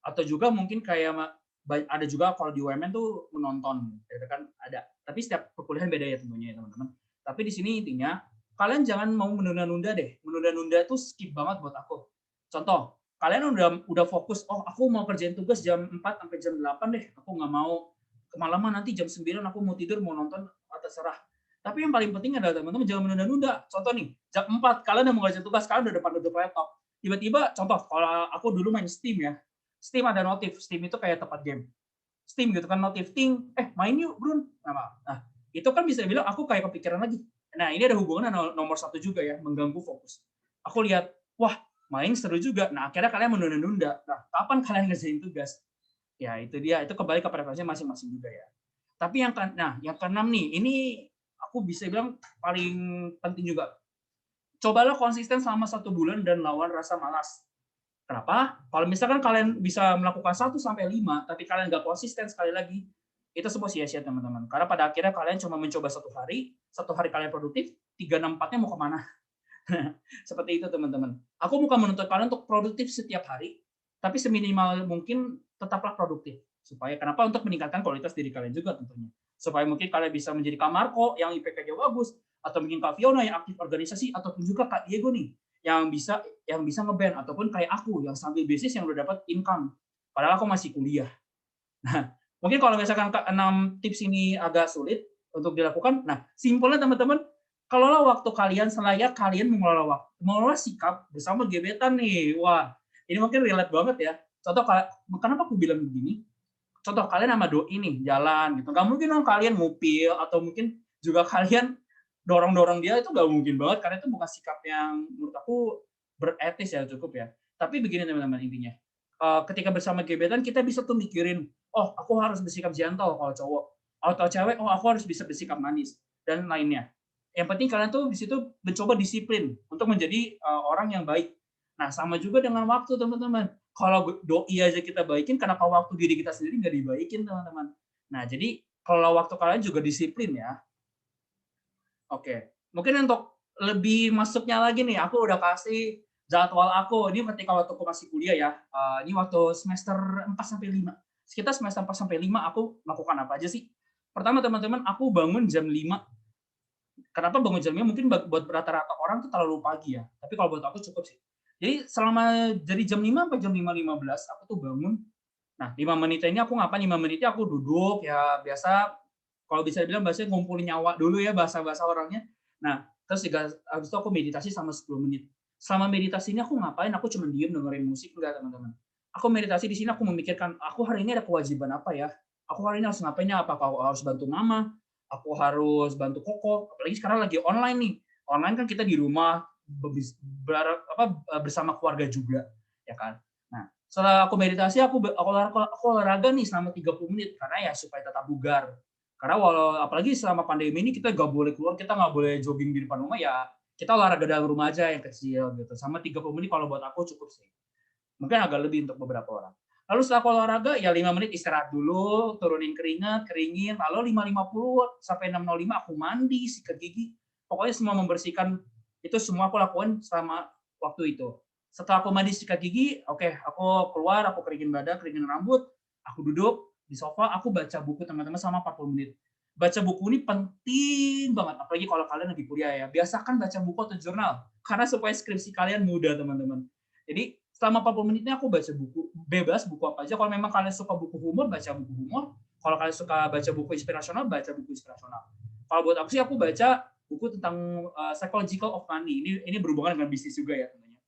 atau juga mungkin kayak ada juga kalau di UMN tuh menonton, ya kan ada. Tapi setiap perkuliahan beda ya tentunya ya teman-teman. Tapi di sini intinya kalian jangan mau menunda-nunda deh. Menunda-nunda tuh skip banget buat aku. Contoh, kalian udah fokus, aku mau kerjain tugas jam 4 sampai jam 8 deh. Aku nggak mau kemalaman nanti jam 9 aku mau tidur, mau nonton, terserah. Tapi yang paling penting adalah teman-teman jangan menunda-nunda. Contoh nih, jam 4 kalian udah mengerjakan tugas, kalian udah depan laptop. Tiba-tiba, contoh, kalau aku dulu main Steam ya. Steam ada notif, Steam itu kayak tempat game. Steam gitu kan, notif, ting, main yuk, Brun. Nah, itu kan bisa bilang aku kayak kepikiran lagi. Nah, ini ada hubungan nomor 1 juga ya, mengganggu fokus. Aku lihat, wah, main seru juga. Nah, akhirnya kalian menunda-nunda. Nah, kapan kalian ngerjain tugas? Ya, itu dia. Itu kembali ke preferensinya masing-masing juga ya. Tapi yang keenam nih, ini aku bisa bilang paling penting juga. Cobalah konsisten selama 1 bulan dan lawan rasa malas. Kenapa? Kalau misalkan kalian bisa melakukan 1 sampai 5, tapi kalian nggak konsisten sekali lagi, itu semua sia-sia teman-teman. Karena pada akhirnya kalian cuma mencoba 1 hari kalian produktif, 3, 6, 4-nya mau kemana? Seperti itu teman-teman. Aku bukan menuntut kalian untuk produktif setiap hari, tapi seminimal mungkin tetaplah produktif. Supaya kenapa? Untuk meningkatkan kualitas diri kalian juga tentunya. Supaya mungkin kalian bisa menjadi Kak Marco yang IPK-nya bagus, atau mungkin Kak Fiona yang aktif organisasi, ataupun juga Kak Diego nih yang bisa nge-band, ataupun kayak aku yang sambil bisnis yang udah dapat income. Padahal aku masih kuliah. Nah, mungkin kalau misalkan 6 tips ini agak sulit untuk dilakukan, nah simpelnya teman-teman, kalaulah waktu kalian selayak kalian mengelola sikap bersama gebetan nih. Wah, ini mungkin relate banget ya. Contoh, kenapa aku bilang begini? Contoh kalian sama doi nih jalan gitu, nggak mungkin dong kalian ngupil atau mungkin juga kalian dorong dia, itu nggak mungkin banget karena itu bukan sikap yang menurut aku beretis ya, cukup ya. Tapi begini teman-teman, intinya ketika bersama gebetan kita bisa tuh mikirin, oh aku harus bersikap gentle kalau cowok, atau cewek, oh aku harus bisa bersikap manis dan lainnya. Yang penting kalian tuh di situ mencoba disiplin untuk menjadi orang yang baik. Nah, sama juga dengan waktu teman-teman. Kalau doi aja kita baikin, kenapa waktu diri kita sendiri nggak dibaikin, teman-teman? Nah, jadi kalau waktu kalian juga disiplin ya. Oke, mungkin untuk lebih masuknya lagi nih, aku udah kasih jadwal aku. Ini ketika waktu aku masih kuliah ya. Ini waktu semester 4-5. Sekitar semester 4-5 aku melakukan apa aja sih? Pertama teman-teman, aku bangun jam 5. Kenapa bangun jam 5? Mungkin buat rata-rata orang tuh terlalu pagi ya. Tapi kalau buat aku cukup sih. Jadi selama dari jam 5 sampai jam 5.15 aku tuh bangun. Nah, 5 menit ini aku ngapain? 5 menitnya aku duduk ya, biasa kalau bisa dibilang bahasanya ngumpulin nyawa dulu ya, bahasa-bahasa orangnya. Nah, terus juga habis itu aku meditasi sama 10 menit. Selama meditasi ini aku ngapain? Aku cuma diem dengerin musik, enggak teman-teman. Aku meditasi di sini, aku memikirkan, aku hari ini ada kewajiban apa ya? Aku hari ini harus ngapainnya? Apakah aku harus bantu mama? Aku harus bantu koko? Apalagi sekarang lagi online nih. Online kan kita di rumah, bersama keluarga juga, ya kan. Nah, setelah aku meditasi, aku olahraga nih selama 30 menit karena ya supaya tetap bugar. Karena apalagi selama pandemi ini kita nggak boleh keluar, kita nggak boleh jogging di depan rumah, ya kita olahraga dalam rumah aja yang kecil gitu. Sama 30 menit kalau buat aku cukup sih. Mungkin agak lebih untuk beberapa orang. Lalu setelah aku olahraga, ya 5 menit istirahat dulu, turunin keringat, keringin, lalu 5.50 sampai 6.05 aku mandi, sikat gigi. Pokoknya semua membersihkan, itu semua aku lakukan selama waktu itu. Setelah aku mandi sikat gigi, oke, aku keluar, aku keringin badan, keringin rambut, aku duduk di sofa, aku baca buku teman-teman selama 40 menit. Baca buku ini penting banget, apalagi kalau kalian lagi kuliah ya. Biasakan baca buku atau jurnal, karena supaya skripsi kalian mudah teman-teman. Jadi selama 40 menitnya aku baca buku, bebas buku apa aja. Kalau memang kalian suka buku humor, baca buku humor. Kalau kalian suka baca buku inspirasional, baca buku inspirasional. Kalau buat aku sih, aku baca buku tentang psychological of money. Ini berhubungan dengan bisnis juga ya tentunya.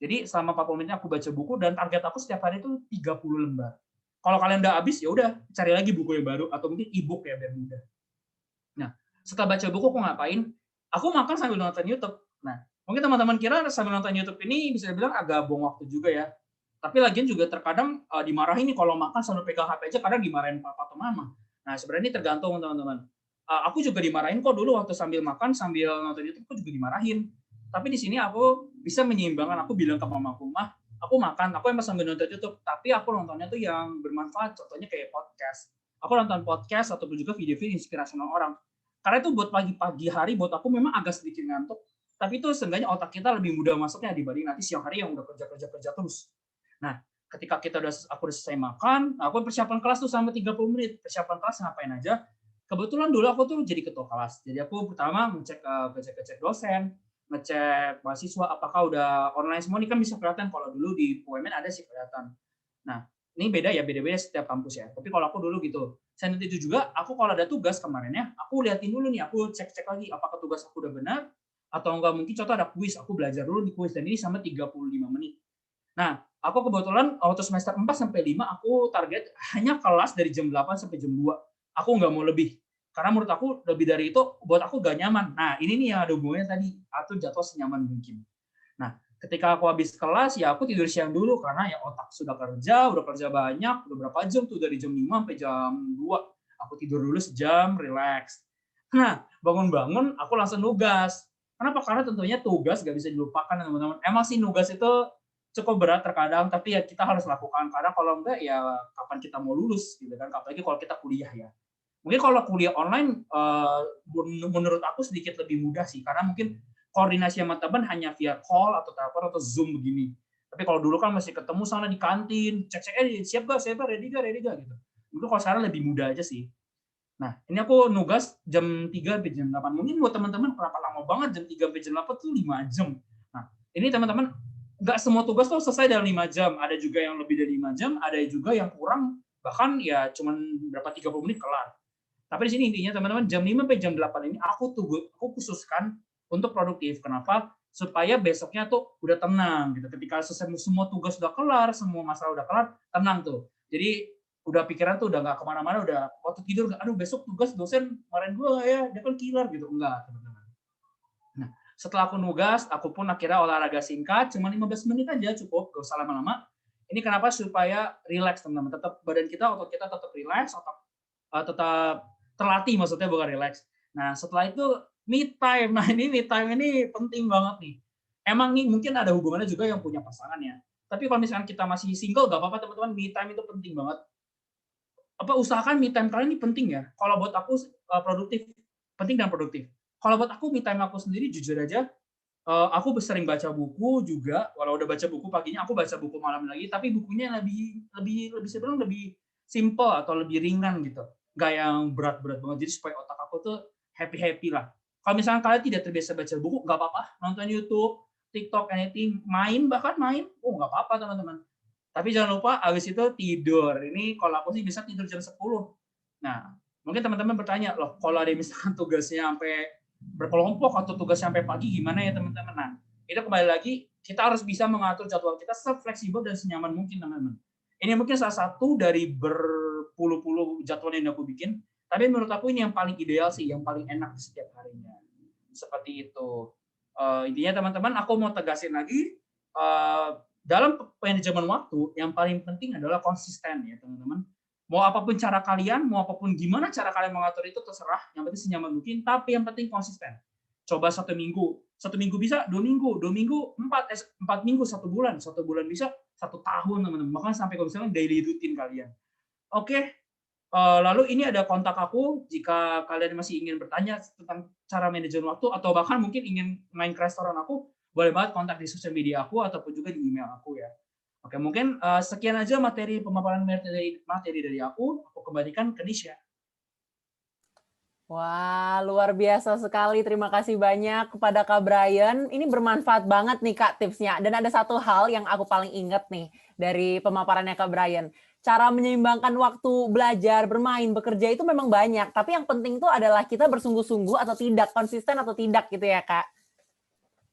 Jadi selama 40 menitnya aku baca buku, dan target aku setiap hari itu 30 lembar. Kalau kalian udah habis, ya udah cari lagi buku yang baru atau mungkin e-book ya biar mudah. Nah, setelah baca buku aku ngapain? Aku makan sambil nonton YouTube. Nah, mungkin teman-teman kira sambil nonton YouTube ini bisa dibilang agak buang waktu juga ya. Tapi lagian juga terkadang dimarahin nih kalau makan sambil pegang HP aja, kadang dimarahin papa atau mama. Nah, sebenarnya ini tergantung teman-teman. Aku juga dimarahin kok dulu waktu sambil makan sambil nonton YouTube, aku juga dimarahin. Tapi di sini aku bisa menyeimbangkan. Aku bilang ke mamaku, "Mah, aku makan, aku emang sambil nonton YouTube, tapi aku nontonnya tuh yang bermanfaat, contohnya kayak podcast. Aku nonton podcast ataupun juga video-video inspirasional orang. Karena itu buat pagi-pagi hari, buat aku memang agak sedikit ngantuk, tapi itu seenggaknya otak kita lebih mudah masuknya dibanding nanti siang hari yang udah kerja terus. Nah, ketika aku udah selesai makan, aku persiapan kelas tuh sampai 30 menit. Persiapan kelas ngapain aja? Kebetulan dulu aku tuh jadi ketua kelas. Jadi aku pertama ngecek dosen, ngecek mahasiswa apakah udah online semua. Ini kan bisa kelihatan, kalau dulu di UMN ada sih kelihatan. Nah, ini beda-beda setiap kampus ya. Tapi kalau aku dulu gitu. Selain itu juga, aku kalau ada tugas kemarinnya, aku liatin dulu nih, aku cek-cek lagi apakah tugas aku udah benar, atau enggak mungkin contoh ada kuis, aku belajar dulu di kuis, dan ini sama 35 menit. Nah, aku kebetulan waktu semester 4 sampai 5, aku target hanya kelas dari jam 8 sampai jam 2. Aku nggak mau lebih. Karena menurut aku lebih dari itu buat aku gak nyaman. Nah, ini nih yang ada hubungannya tadi, atur jadwal senyaman mungkin. Nah, ketika aku habis kelas, ya aku tidur siang dulu karena ya otak sudah kerja banyak, udah berapa jam tuh dari jam 5 sampai jam 2. Aku tidur dulu sejam, relax. Nah, bangun-bangun aku langsung nugas. Kenapa? Karena tentunya tugas gak bisa dilupakan teman-teman. Emang sih nugas itu cukup berat terkadang, tapi ya kita harus lakukan. Karena kalau enggak, ya kapan kita mau lulus gitu kan. Apalagi kalau kita kuliah ya. Mungkin kalau kuliah online, menurut aku sedikit lebih mudah sih, karena mungkin koordinasi sama teman hanya via call atau telepon atau Zoom begini. Tapi kalau dulu kan masih ketemu sana di kantin, cek-cek, siap gak, ready gak, gitu. Mungkin kalau sekarang lebih mudah aja sih. Nah, ini aku nugas jam 3 sampai jam 8. Mungkin buat teman-teman kenapa lama banget jam 3 sampai jam 8 tuh 5 jam. Nah, ini teman-teman, nggak semua tugas tuh selesai dalam 5 jam. Ada juga yang lebih dari 5 jam, ada juga yang kurang, bahkan ya cuman berapa 30 menit kelar. Tapi di sini intinya teman-teman, jam 5 sampai jam 8 ini aku khususkan untuk produktif. Kenapa? Supaya besoknya tuh udah tenang gitu. Ketika semua tugas udah kelar, semua masalah udah kelar, tenang tuh. Jadi udah pikiran tuh udah nggak kemana-mana, udah waktu tidur, aduh besok tugas dosen marahin gue nggak ya, dia kan killer gitu. Enggak, teman-teman. Nah, setelah aku nugas, aku pun akhirnya olahraga singkat, cuma 15 menit aja cukup, gak usah lama-lama. Ini kenapa? Supaya relax teman-teman. Tetap badan kita, otot kita tetap relax, tetap terlatih, maksudnya bukan relax. Nah, setelah itu me time. Nah, ini me time ini penting banget nih. Emang nih mungkin ada hubungannya juga yang punya pasangan ya. Tapi kalau misalkan kita masih single, gak apa-apa teman-teman, me time itu penting banget. Usahakan me time kalian ini penting ya. Kalau buat aku produktif, penting dan produktif. Kalau buat aku me time aku sendiri jujur aja, aku sering baca buku juga. Walau udah baca buku paginya, aku baca buku malam lagi. Tapi bukunya lebih sebenarnya lebih simple atau lebih ringan gitu. Nggak yang berat-berat banget. Jadi supaya otak aku tuh happy-happy lah. Kalau misalnya kalian tidak terbiasa baca buku, nggak apa-apa. Nonton YouTube, TikTok, anything, nggak apa-apa teman-teman. Tapi jangan lupa habis itu tidur. Ini kalau aku sih bisa tidur jam 10. Nah, mungkin teman-teman bertanya, loh kalau ada misalkan tugasnya sampai berkelompok atau tugasnya sampai pagi gimana ya teman-teman? Nah, itu kembali lagi, kita harus bisa mengatur jadwal kita se-fleksibel dan senyaman mungkin teman-teman. Ini mungkin salah satu dari berpuluh-puluh jadwal yang aku bikin, tapi menurut aku ini yang paling ideal sih, yang paling enak setiap harinya. Seperti itu. Intinya teman-teman, aku mau tegasin lagi, dalam manajemen waktu, yang paling penting adalah konsisten ya teman-teman. Mau apapun cara kalian, mau apapun gimana cara kalian mengatur itu terserah, yang penting senyaman mungkin, tapi yang penting konsisten. Coba 1 minggu bisa, 2 minggu, 4 minggu, 1 bulan bisa, 1 tahun teman-teman, bahkan sampai kalau misalnya daily routine kalian. Oke, lalu ini ada kontak aku, jika kalian masih ingin bertanya tentang cara manajemen waktu, atau bahkan mungkin ingin main ke restoran aku, boleh banget kontak di sosial media aku, ataupun juga di email aku ya. Oke, mungkin sekian aja pemaparan materi dari aku kembalikan ke Nisha. Wah, luar biasa sekali. Terima kasih banyak kepada Kak Brian. Ini bermanfaat banget nih Kak tipsnya. Dan ada satu hal yang aku paling ingat nih dari pemaparannya Kak Brian. Cara menyeimbangkan waktu belajar, bermain, bekerja itu memang banyak. Tapi yang penting itu adalah kita bersungguh-sungguh atau tidak, konsisten atau tidak gitu ya Kak.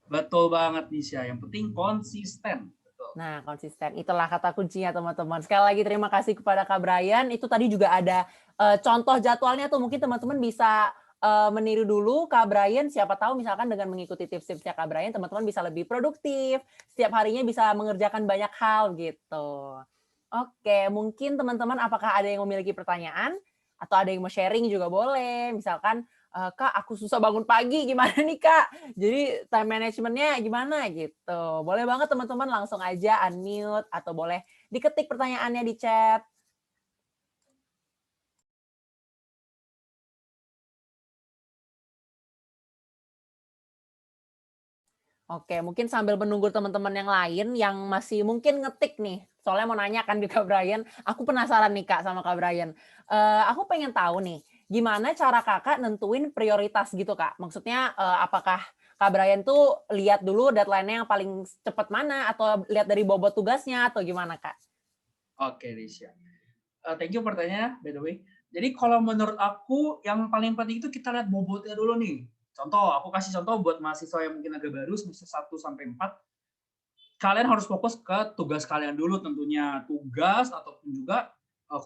Betul banget Nisha. Yang penting konsisten. Nah, konsisten. Itulah kata kuncinya, teman-teman. Sekali lagi terima kasih kepada Kak Brian. Itu tadi juga ada contoh jadwalnya tuh. Mungkin teman-teman bisa meniru dulu Kak Brian. Siapa tahu misalkan dengan mengikuti tips-tipsnya Kak Brian, teman-teman bisa lebih produktif. Setiap harinya bisa mengerjakan banyak hal gitu. Oke, mungkin teman-teman apakah ada yang memiliki pertanyaan? Atau ada yang mau sharing juga boleh. Misalkan, Kak, aku susah bangun pagi, gimana nih, Kak? Jadi time management-nya gimana gitu. Boleh banget teman-teman langsung aja unmute atau boleh diketik pertanyaannya di chat. Oke, mungkin sambil menunggu teman-teman yang lain yang masih mungkin ngetik nih, soalnya mau nanya kan ke Kak Brian, aku penasaran nih Kak sama Kak Brian. Aku pengen tahu nih, gimana cara Kakak nentuin prioritas gitu Kak? Maksudnya apakah Kak Brian tuh lihat dulu deadline-nya yang paling cepat mana, atau lihat dari bobot tugasnya, atau gimana Kak? Oke, Risha. Thank you pertanyaannya, by the way. Jadi kalau menurut aku yang paling penting itu kita lihat bobotnya dulu nih. Contoh, aku kasih contoh buat mahasiswa yang mungkin agak baru, semester 1 sampai 4, kalian harus fokus ke tugas kalian dulu tentunya. Tugas ataupun juga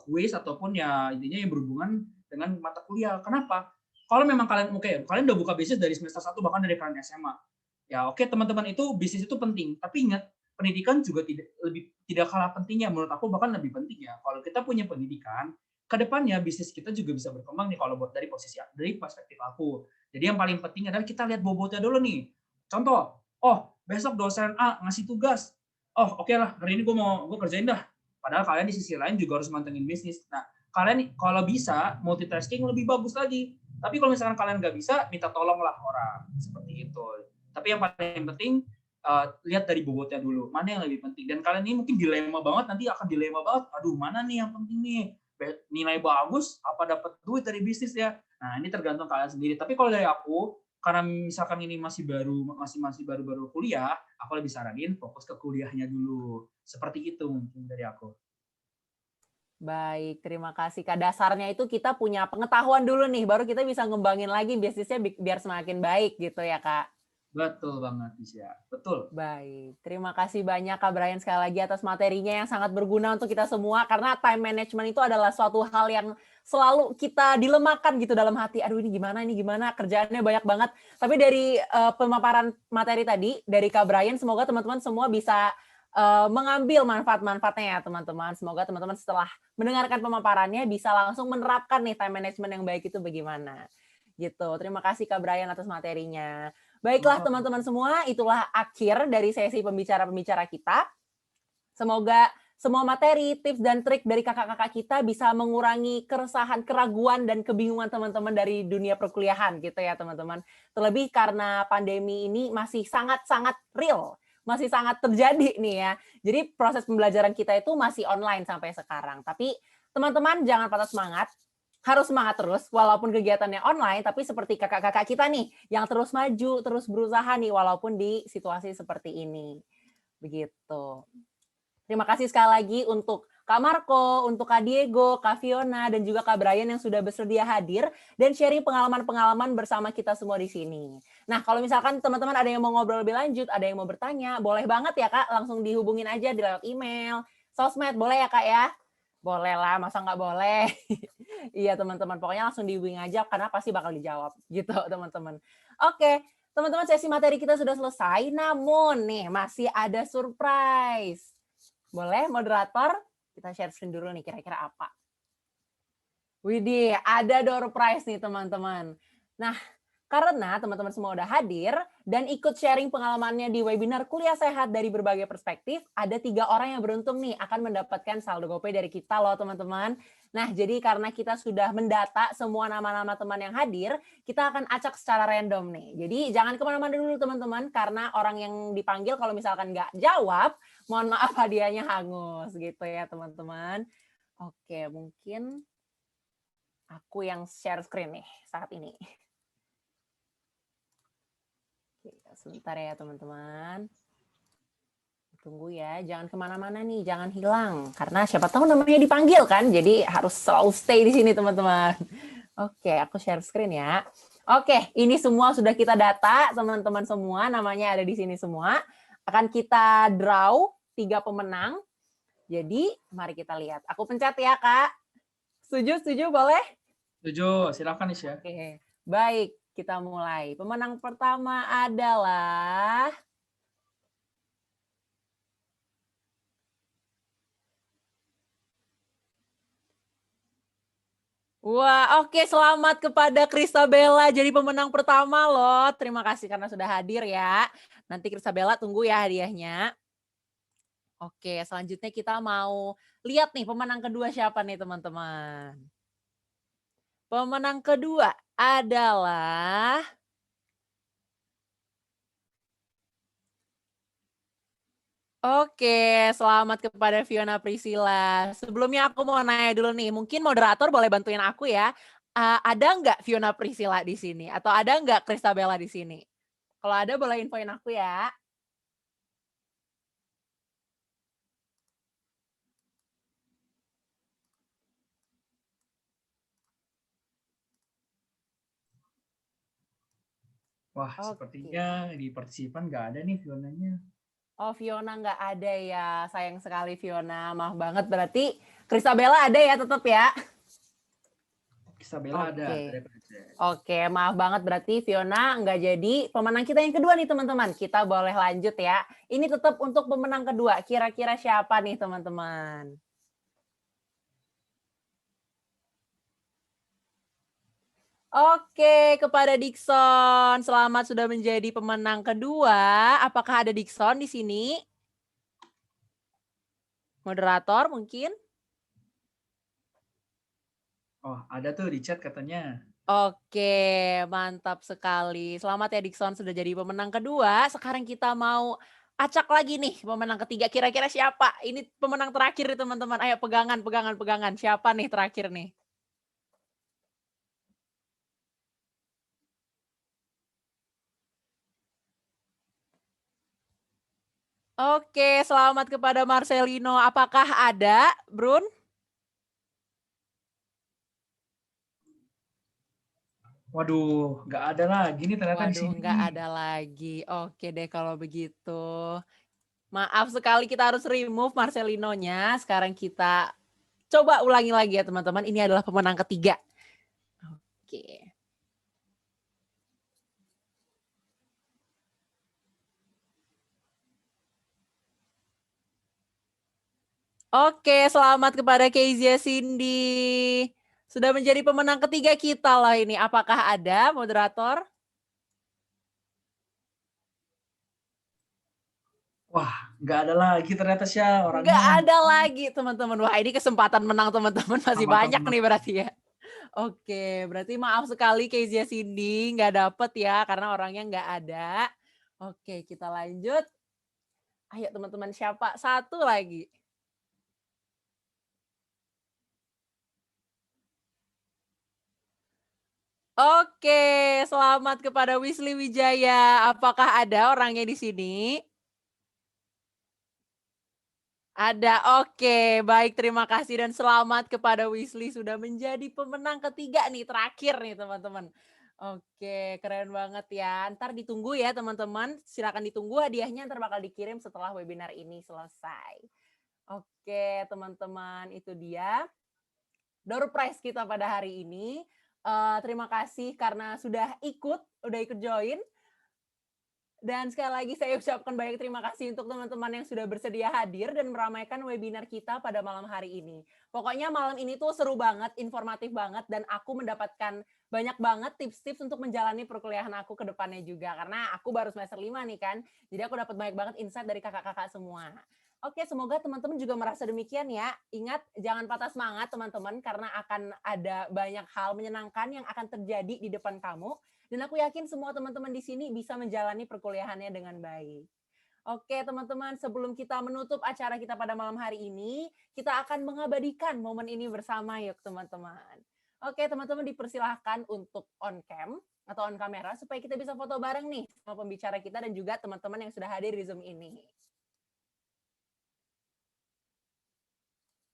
kuis ataupun ya intinya yang berhubungan dengan mata kuliah. Kenapa? Kalau memang kalian kalian udah buka bisnis dari semester 1 bahkan dari kalian SMA. Ya oke, teman-teman, itu bisnis itu penting, tapi ingat pendidikan juga tidak kalah pentingnya menurut aku, bahkan lebih penting ya. Kalau kita punya pendidikan, ke depannya bisnis kita juga bisa berkembang nih kalau buat dari perspektif aku. Jadi yang paling penting adalah kita lihat bobotnya dulu nih. Contoh, besok dosen A ngasih tugas. Oke lah, hari ini gue kerjain dah. Padahal kalian di sisi lain juga harus mantengin bisnis. Nah, kalian kalau bisa multitasking lebih bagus lagi. Tapi kalau misalkan kalian nggak bisa, minta tolonglah orang. Seperti itu. Tapi yang paling penting, lihat dari bobotnya dulu. Mana yang lebih penting. Dan kalian ini mungkin dilema banget, nanti akan dilema banget. Aduh, mana nih yang penting nih? Nilai bagus, apa dapat duit dari bisnis ya? Nah, ini tergantung kalian sendiri. Tapi kalau dari aku, karena misalkan ini masih baru kuliah, aku lebih saranin fokus ke kuliahnya dulu. Seperti itu mungkin dari aku. Baik, terima kasih Kak. Dasarnya itu kita punya pengetahuan dulu nih, baru kita bisa ngembangin lagi bisnisnya biar semakin baik gitu ya Kak. Betul banget, Isya. Betul. Baik, terima kasih banyak Kak Brian sekali lagi atas materinya yang sangat berguna untuk kita semua, karena time management itu adalah suatu hal yang selalu kita dilemakan gitu dalam hati. Aduh, ini gimana, kerjaannya banyak banget. Tapi dari pemaparan materi tadi dari Kak Brian, semoga teman-teman semua bisa mengambil manfaat-manfaatnya ya teman-teman. Semoga teman-teman setelah mendengarkan pemaparannya bisa langsung menerapkan nih time management yang baik itu bagaimana. Gitu. Terima kasih Kak Brian atas materinya. Baiklah teman-teman semua, itulah akhir dari sesi pembicara-pembicara kita. Semoga semua materi, tips, dan trik dari kakak-kakak kita bisa mengurangi keresahan, keraguan, dan kebingungan teman-teman dari dunia perkuliahan gitu ya teman-teman. Terlebih karena pandemi ini masih sangat-sangat real, masih sangat terjadi nih ya. Jadi proses pembelajaran kita itu masih online sampai sekarang. Tapi teman-teman jangan patah semangat, harus semangat terus walaupun kegiatannya online, tapi seperti kakak-kakak kita nih yang terus maju, terus berusaha nih walaupun di situasi seperti ini. Begitu. Terima kasih sekali lagi untuk Kak Marco, untuk Kak Diego, Kak Fiona, dan juga Kak Brian yang sudah bersedia hadir dan sharing pengalaman-pengalaman bersama kita semua di sini. Nah, kalau misalkan teman-teman ada yang mau ngobrol lebih lanjut, ada yang mau bertanya, boleh banget ya Kak, langsung dihubungin aja di lewat email, sosmed, boleh ya Kak ya? Boleh lah, masa nggak boleh? Iya teman-teman, pokoknya langsung dihubungin aja karena pasti bakal dijawab gitu teman-teman. Oke, teman-teman, sesi materi kita sudah selesai, namun nih masih ada surprise. Boleh moderator? Kita share screen dulu nih kira-kira apa. Widih, ada door prize nih teman-teman. Nah, karena teman-teman semua udah hadir dan ikut sharing pengalamannya di webinar Kuliah Sehat dari berbagai perspektif, ada 3 orang yang beruntung nih akan mendapatkan saldo GoPay dari kita loh teman-teman. Nah, jadi karena kita sudah mendata semua nama-nama teman yang hadir, kita akan acak secara random nih. Jadi jangan kemana-mana dulu teman-teman, karena orang yang dipanggil kalau misalkan nggak jawab, mohon maaf hadiahnya hangus gitu ya teman-teman. Oke, mungkin aku yang share screen nih saat ini. Sebentar ya teman-teman. Tunggu ya, jangan kemana-mana nih, jangan hilang. Karena siapa tahu namanya dipanggil kan, jadi harus selalu stay di sini teman-teman. Oke, aku share screen ya. Oke, ini semua sudah kita data, teman-teman semua, namanya ada di sini semua. Akan kita draw 3 pemenang. Jadi, mari kita lihat. Aku pencet ya, Kak. Setuju, boleh? Setuju, silakan Isya. Oke, baik. Kita mulai. Pemenang pertama adalah wah, oke, selamat kepada Kristabella jadi pemenang pertama loh. Terima kasih karena sudah hadir ya. Nanti Kristabella tunggu ya hadiahnya. Oke, selanjutnya kita mau lihat nih pemenang kedua siapa nih teman-teman. Pemenang kedua adalah oke, selamat kepada Fiona Priscilla. Sebelumnya aku mau nanya dulu nih, mungkin moderator boleh bantuin aku ya. Ada nggak Fiona Priscilla di sini? Atau ada nggak Kristabella di sini? Kalau ada boleh infoin aku ya. Wah, Oke. sepertinya di partisipan nggak ada nih Fionanya. Oh, Fiona nggak ada ya. Sayang sekali Fiona. Maaf banget. Berarti Kristabella ada ya tetap ya? Isabella ada Oke. dari Prancis. Oke, maaf banget berarti Fiona nggak jadi pemenang kita yang kedua nih teman-teman. Kita boleh lanjut ya. Ini tetap untuk pemenang kedua. Kira-kira siapa nih teman-teman? Oke, kepada Dickson. Selamat sudah menjadi pemenang kedua. Apakah ada Dickson di sini? Moderator mungkin? Oh, ada tuh di chat katanya. Oke, mantap sekali. Selamat ya Dickson sudah jadi pemenang kedua. Sekarang kita mau acak lagi nih pemenang ketiga. Kira-kira siapa? Ini pemenang terakhir nih teman-teman. Ayo pegangan. Siapa nih terakhir nih? Oke, selamat kepada Marcelino. Apakah ada, Brun? Waduh, nggak ada lagi nih ternyata di Waduh, sini. nggak ada lagi. Oke deh kalau begitu. Maaf sekali kita harus remove Marcelinonya. Sekarang kita coba ulangi lagi ya teman-teman. Ini adalah pemenang ketiga. Oke. Oke, selamat kepada Kezia Cindy. Sudah menjadi pemenang ketiga kita lah ini. Apakah ada moderator? Wah, nggak ada lagi ternyata sih orangnya. Nggak ada lagi teman-teman. Wah, ini kesempatan menang teman-teman masih Sama banyak teman. nih berarti ya. Oke, berarti maaf sekali Kezia Cindy nggak dapet ya karena orangnya nggak ada. Oke, kita lanjut. Ayo teman-teman, siapa? Satu lagi. Oke, selamat kepada Wisli Wijaya. Apakah ada orangnya di sini? Ada, oke. Baik, terima kasih dan selamat kepada Wisli sudah menjadi pemenang ketiga nih, terakhir nih teman-teman. Oke, keren banget ya. Ntar ditunggu ya teman-teman. Silakan ditunggu hadiahnya, ntar bakal dikirim setelah webinar ini selesai. Oke, teman-teman, itu dia door prize kita pada hari ini. Terima kasih karena sudah ikut join. Dan sekali lagi saya ucapkan banyak terima kasih untuk teman-teman yang sudah bersedia hadir dan meramaikan webinar kita pada malam hari ini. Pokoknya malam ini tuh seru banget, informatif banget, dan aku mendapatkan banyak banget tips-tips untuk menjalani perkuliahan aku ke depannya juga. Karena aku baru semester 5 nih kan, jadi aku dapat banyak banget insight dari kakak-kakak semua. Oke, semoga teman-teman juga merasa demikian ya. Ingat, jangan patah semangat teman-teman, karena akan ada banyak hal menyenangkan yang akan terjadi di depan kamu. Dan aku yakin semua teman-teman di sini bisa menjalani perkuliahannya dengan baik. Oke teman-teman, sebelum kita menutup acara kita pada malam hari ini, kita akan mengabadikan momen ini bersama yuk teman-teman. Oke teman-teman, dipersilahkan untuk on cam atau on kamera supaya kita bisa foto bareng nih sama pembicara kita dan juga teman-teman yang sudah hadir di Zoom ini.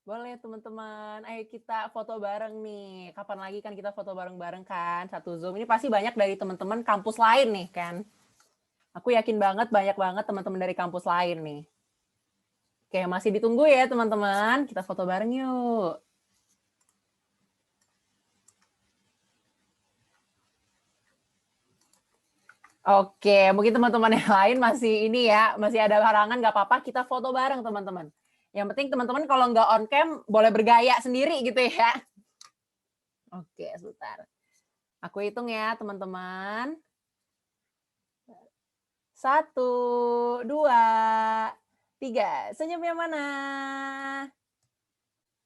Boleh teman-teman, ayo kita foto bareng nih. Kapan lagi kan kita foto bareng-bareng kan, satu Zoom. Ini pasti banyak dari teman-teman kampus lain nih kan. Aku yakin banget banyak banget teman-teman dari kampus lain nih. Oke, masih ditunggu ya teman-teman. Kita foto bareng yuk. Oke, mungkin teman-teman yang lain masih ini ya, masih ada halangan, nggak apa-apa, kita foto bareng teman-teman. Yang penting teman-teman kalau nggak on cam boleh bergaya sendiri gitu ya. Oke, sebentar. Aku hitung ya teman-teman. 1, 2, 3. Senyum yang mana?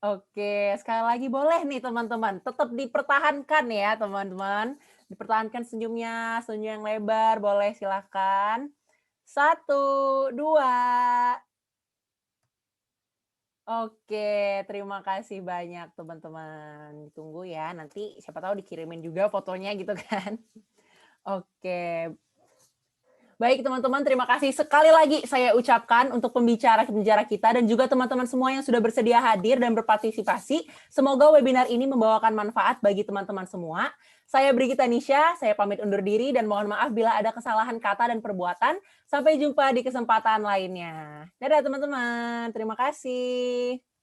Oke, sekali lagi boleh nih teman-teman. Tetap dipertahankan ya teman-teman. Dipertahankan senyumnya, senyum yang lebar, boleh silakan. 1, 2. Oke, terima kasih banyak teman-teman. Tunggu ya, nanti siapa tahu dikirimin juga fotonya gitu kan. Oke. Baik teman-teman, terima kasih sekali lagi saya ucapkan untuk pembicara-pembicara kita dan juga teman-teman semua yang sudah bersedia hadir dan berpartisipasi. Semoga webinar ini membawakan manfaat bagi teman-teman semua. Saya Brigita Nisha, saya pamit undur diri dan mohon maaf bila ada kesalahan kata dan perbuatan. Sampai jumpa di kesempatan lainnya. Dadah teman-teman, terima kasih.